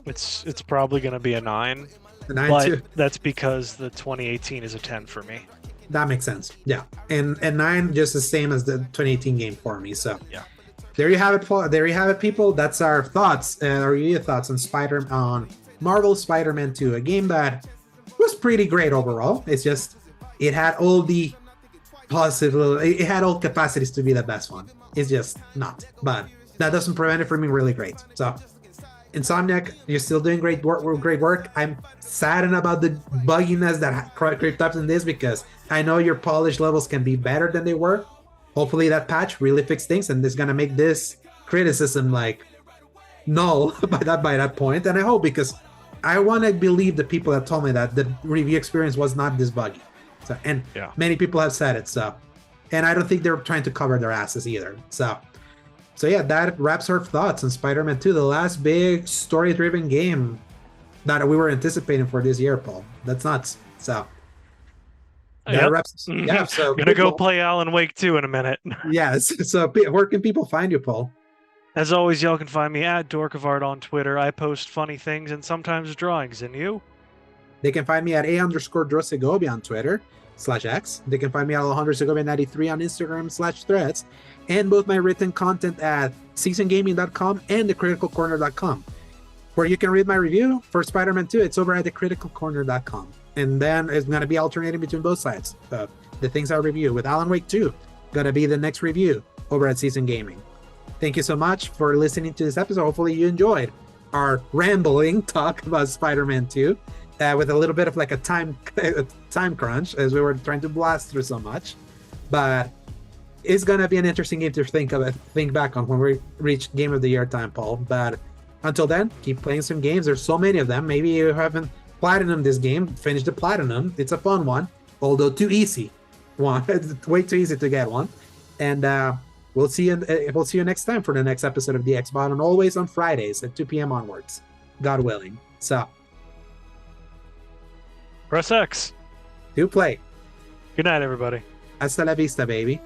It's probably going to be a 9, A 9 but too. that's because the 2018 is a 10 for me. That makes sense. Yeah, and 9 just the same as the 2018 game for me. So yeah, there you have it, Paul. There you have it, people. That's our thoughts and our review thoughts on Marvel Spider-Man 2, a game that was pretty great overall. It's just it had all the possible, it had all capacities to be the best one. It's just not, but that doesn't prevent it from being really great. So Insomniac, you're still doing great work. I'm saddened about the bugginess that crept up in this because I know your polish levels can be better than they were. Hopefully that patch really fixed things and is gonna make this criticism like null by that point. And I hope, because I want to believe the people that told me that the review experience was not this buggy. So, and many people have said it. So, and I don't think they're trying to cover their asses either. So yeah, that wraps our thoughts on Spider-Man 2, the last big story-driven game that we were anticipating for this year, Paul. That's nuts. So that wraps. Yeah. So gonna go play Alan Wake 2 in a minute. Yes. So where can people find you, Paul? As always, y'all can find me at Dork of Art on Twitter. I post funny things and sometimes drawings. And you? They can find me at _Drosegovia on Twitter /X. They can find me at Alejandro Segovia 93 on Instagram /threads. And both my written content at seasongaming.com and thecriticalcorner.com. Where you can read my review for Spider-Man 2, it's over at thecriticalcorner.com. And then it's going to be alternating between both sides. The things I review with Alan Wake 2, going to be the next review over at Season Gaming. Thank you so much for listening to this episode. Hopefully you enjoyed our rambling talk about Spider-Man 2 with a little bit of like a time crunch as we were trying to blast through so much. But it's going to be an interesting game to think back on when we reach Game of the Year time, Paul. But until then, keep playing some games. There's so many of them. Maybe you haven't platinum this game. Finish the platinum. It's a fun one, although too easy. It's way too easy to get one. And we'll see you next time for the next episode of the Xbot, and always on Fridays at 2 p.m. onwards, God willing. So press X to play. Good night, everybody. Hasta la vista, baby.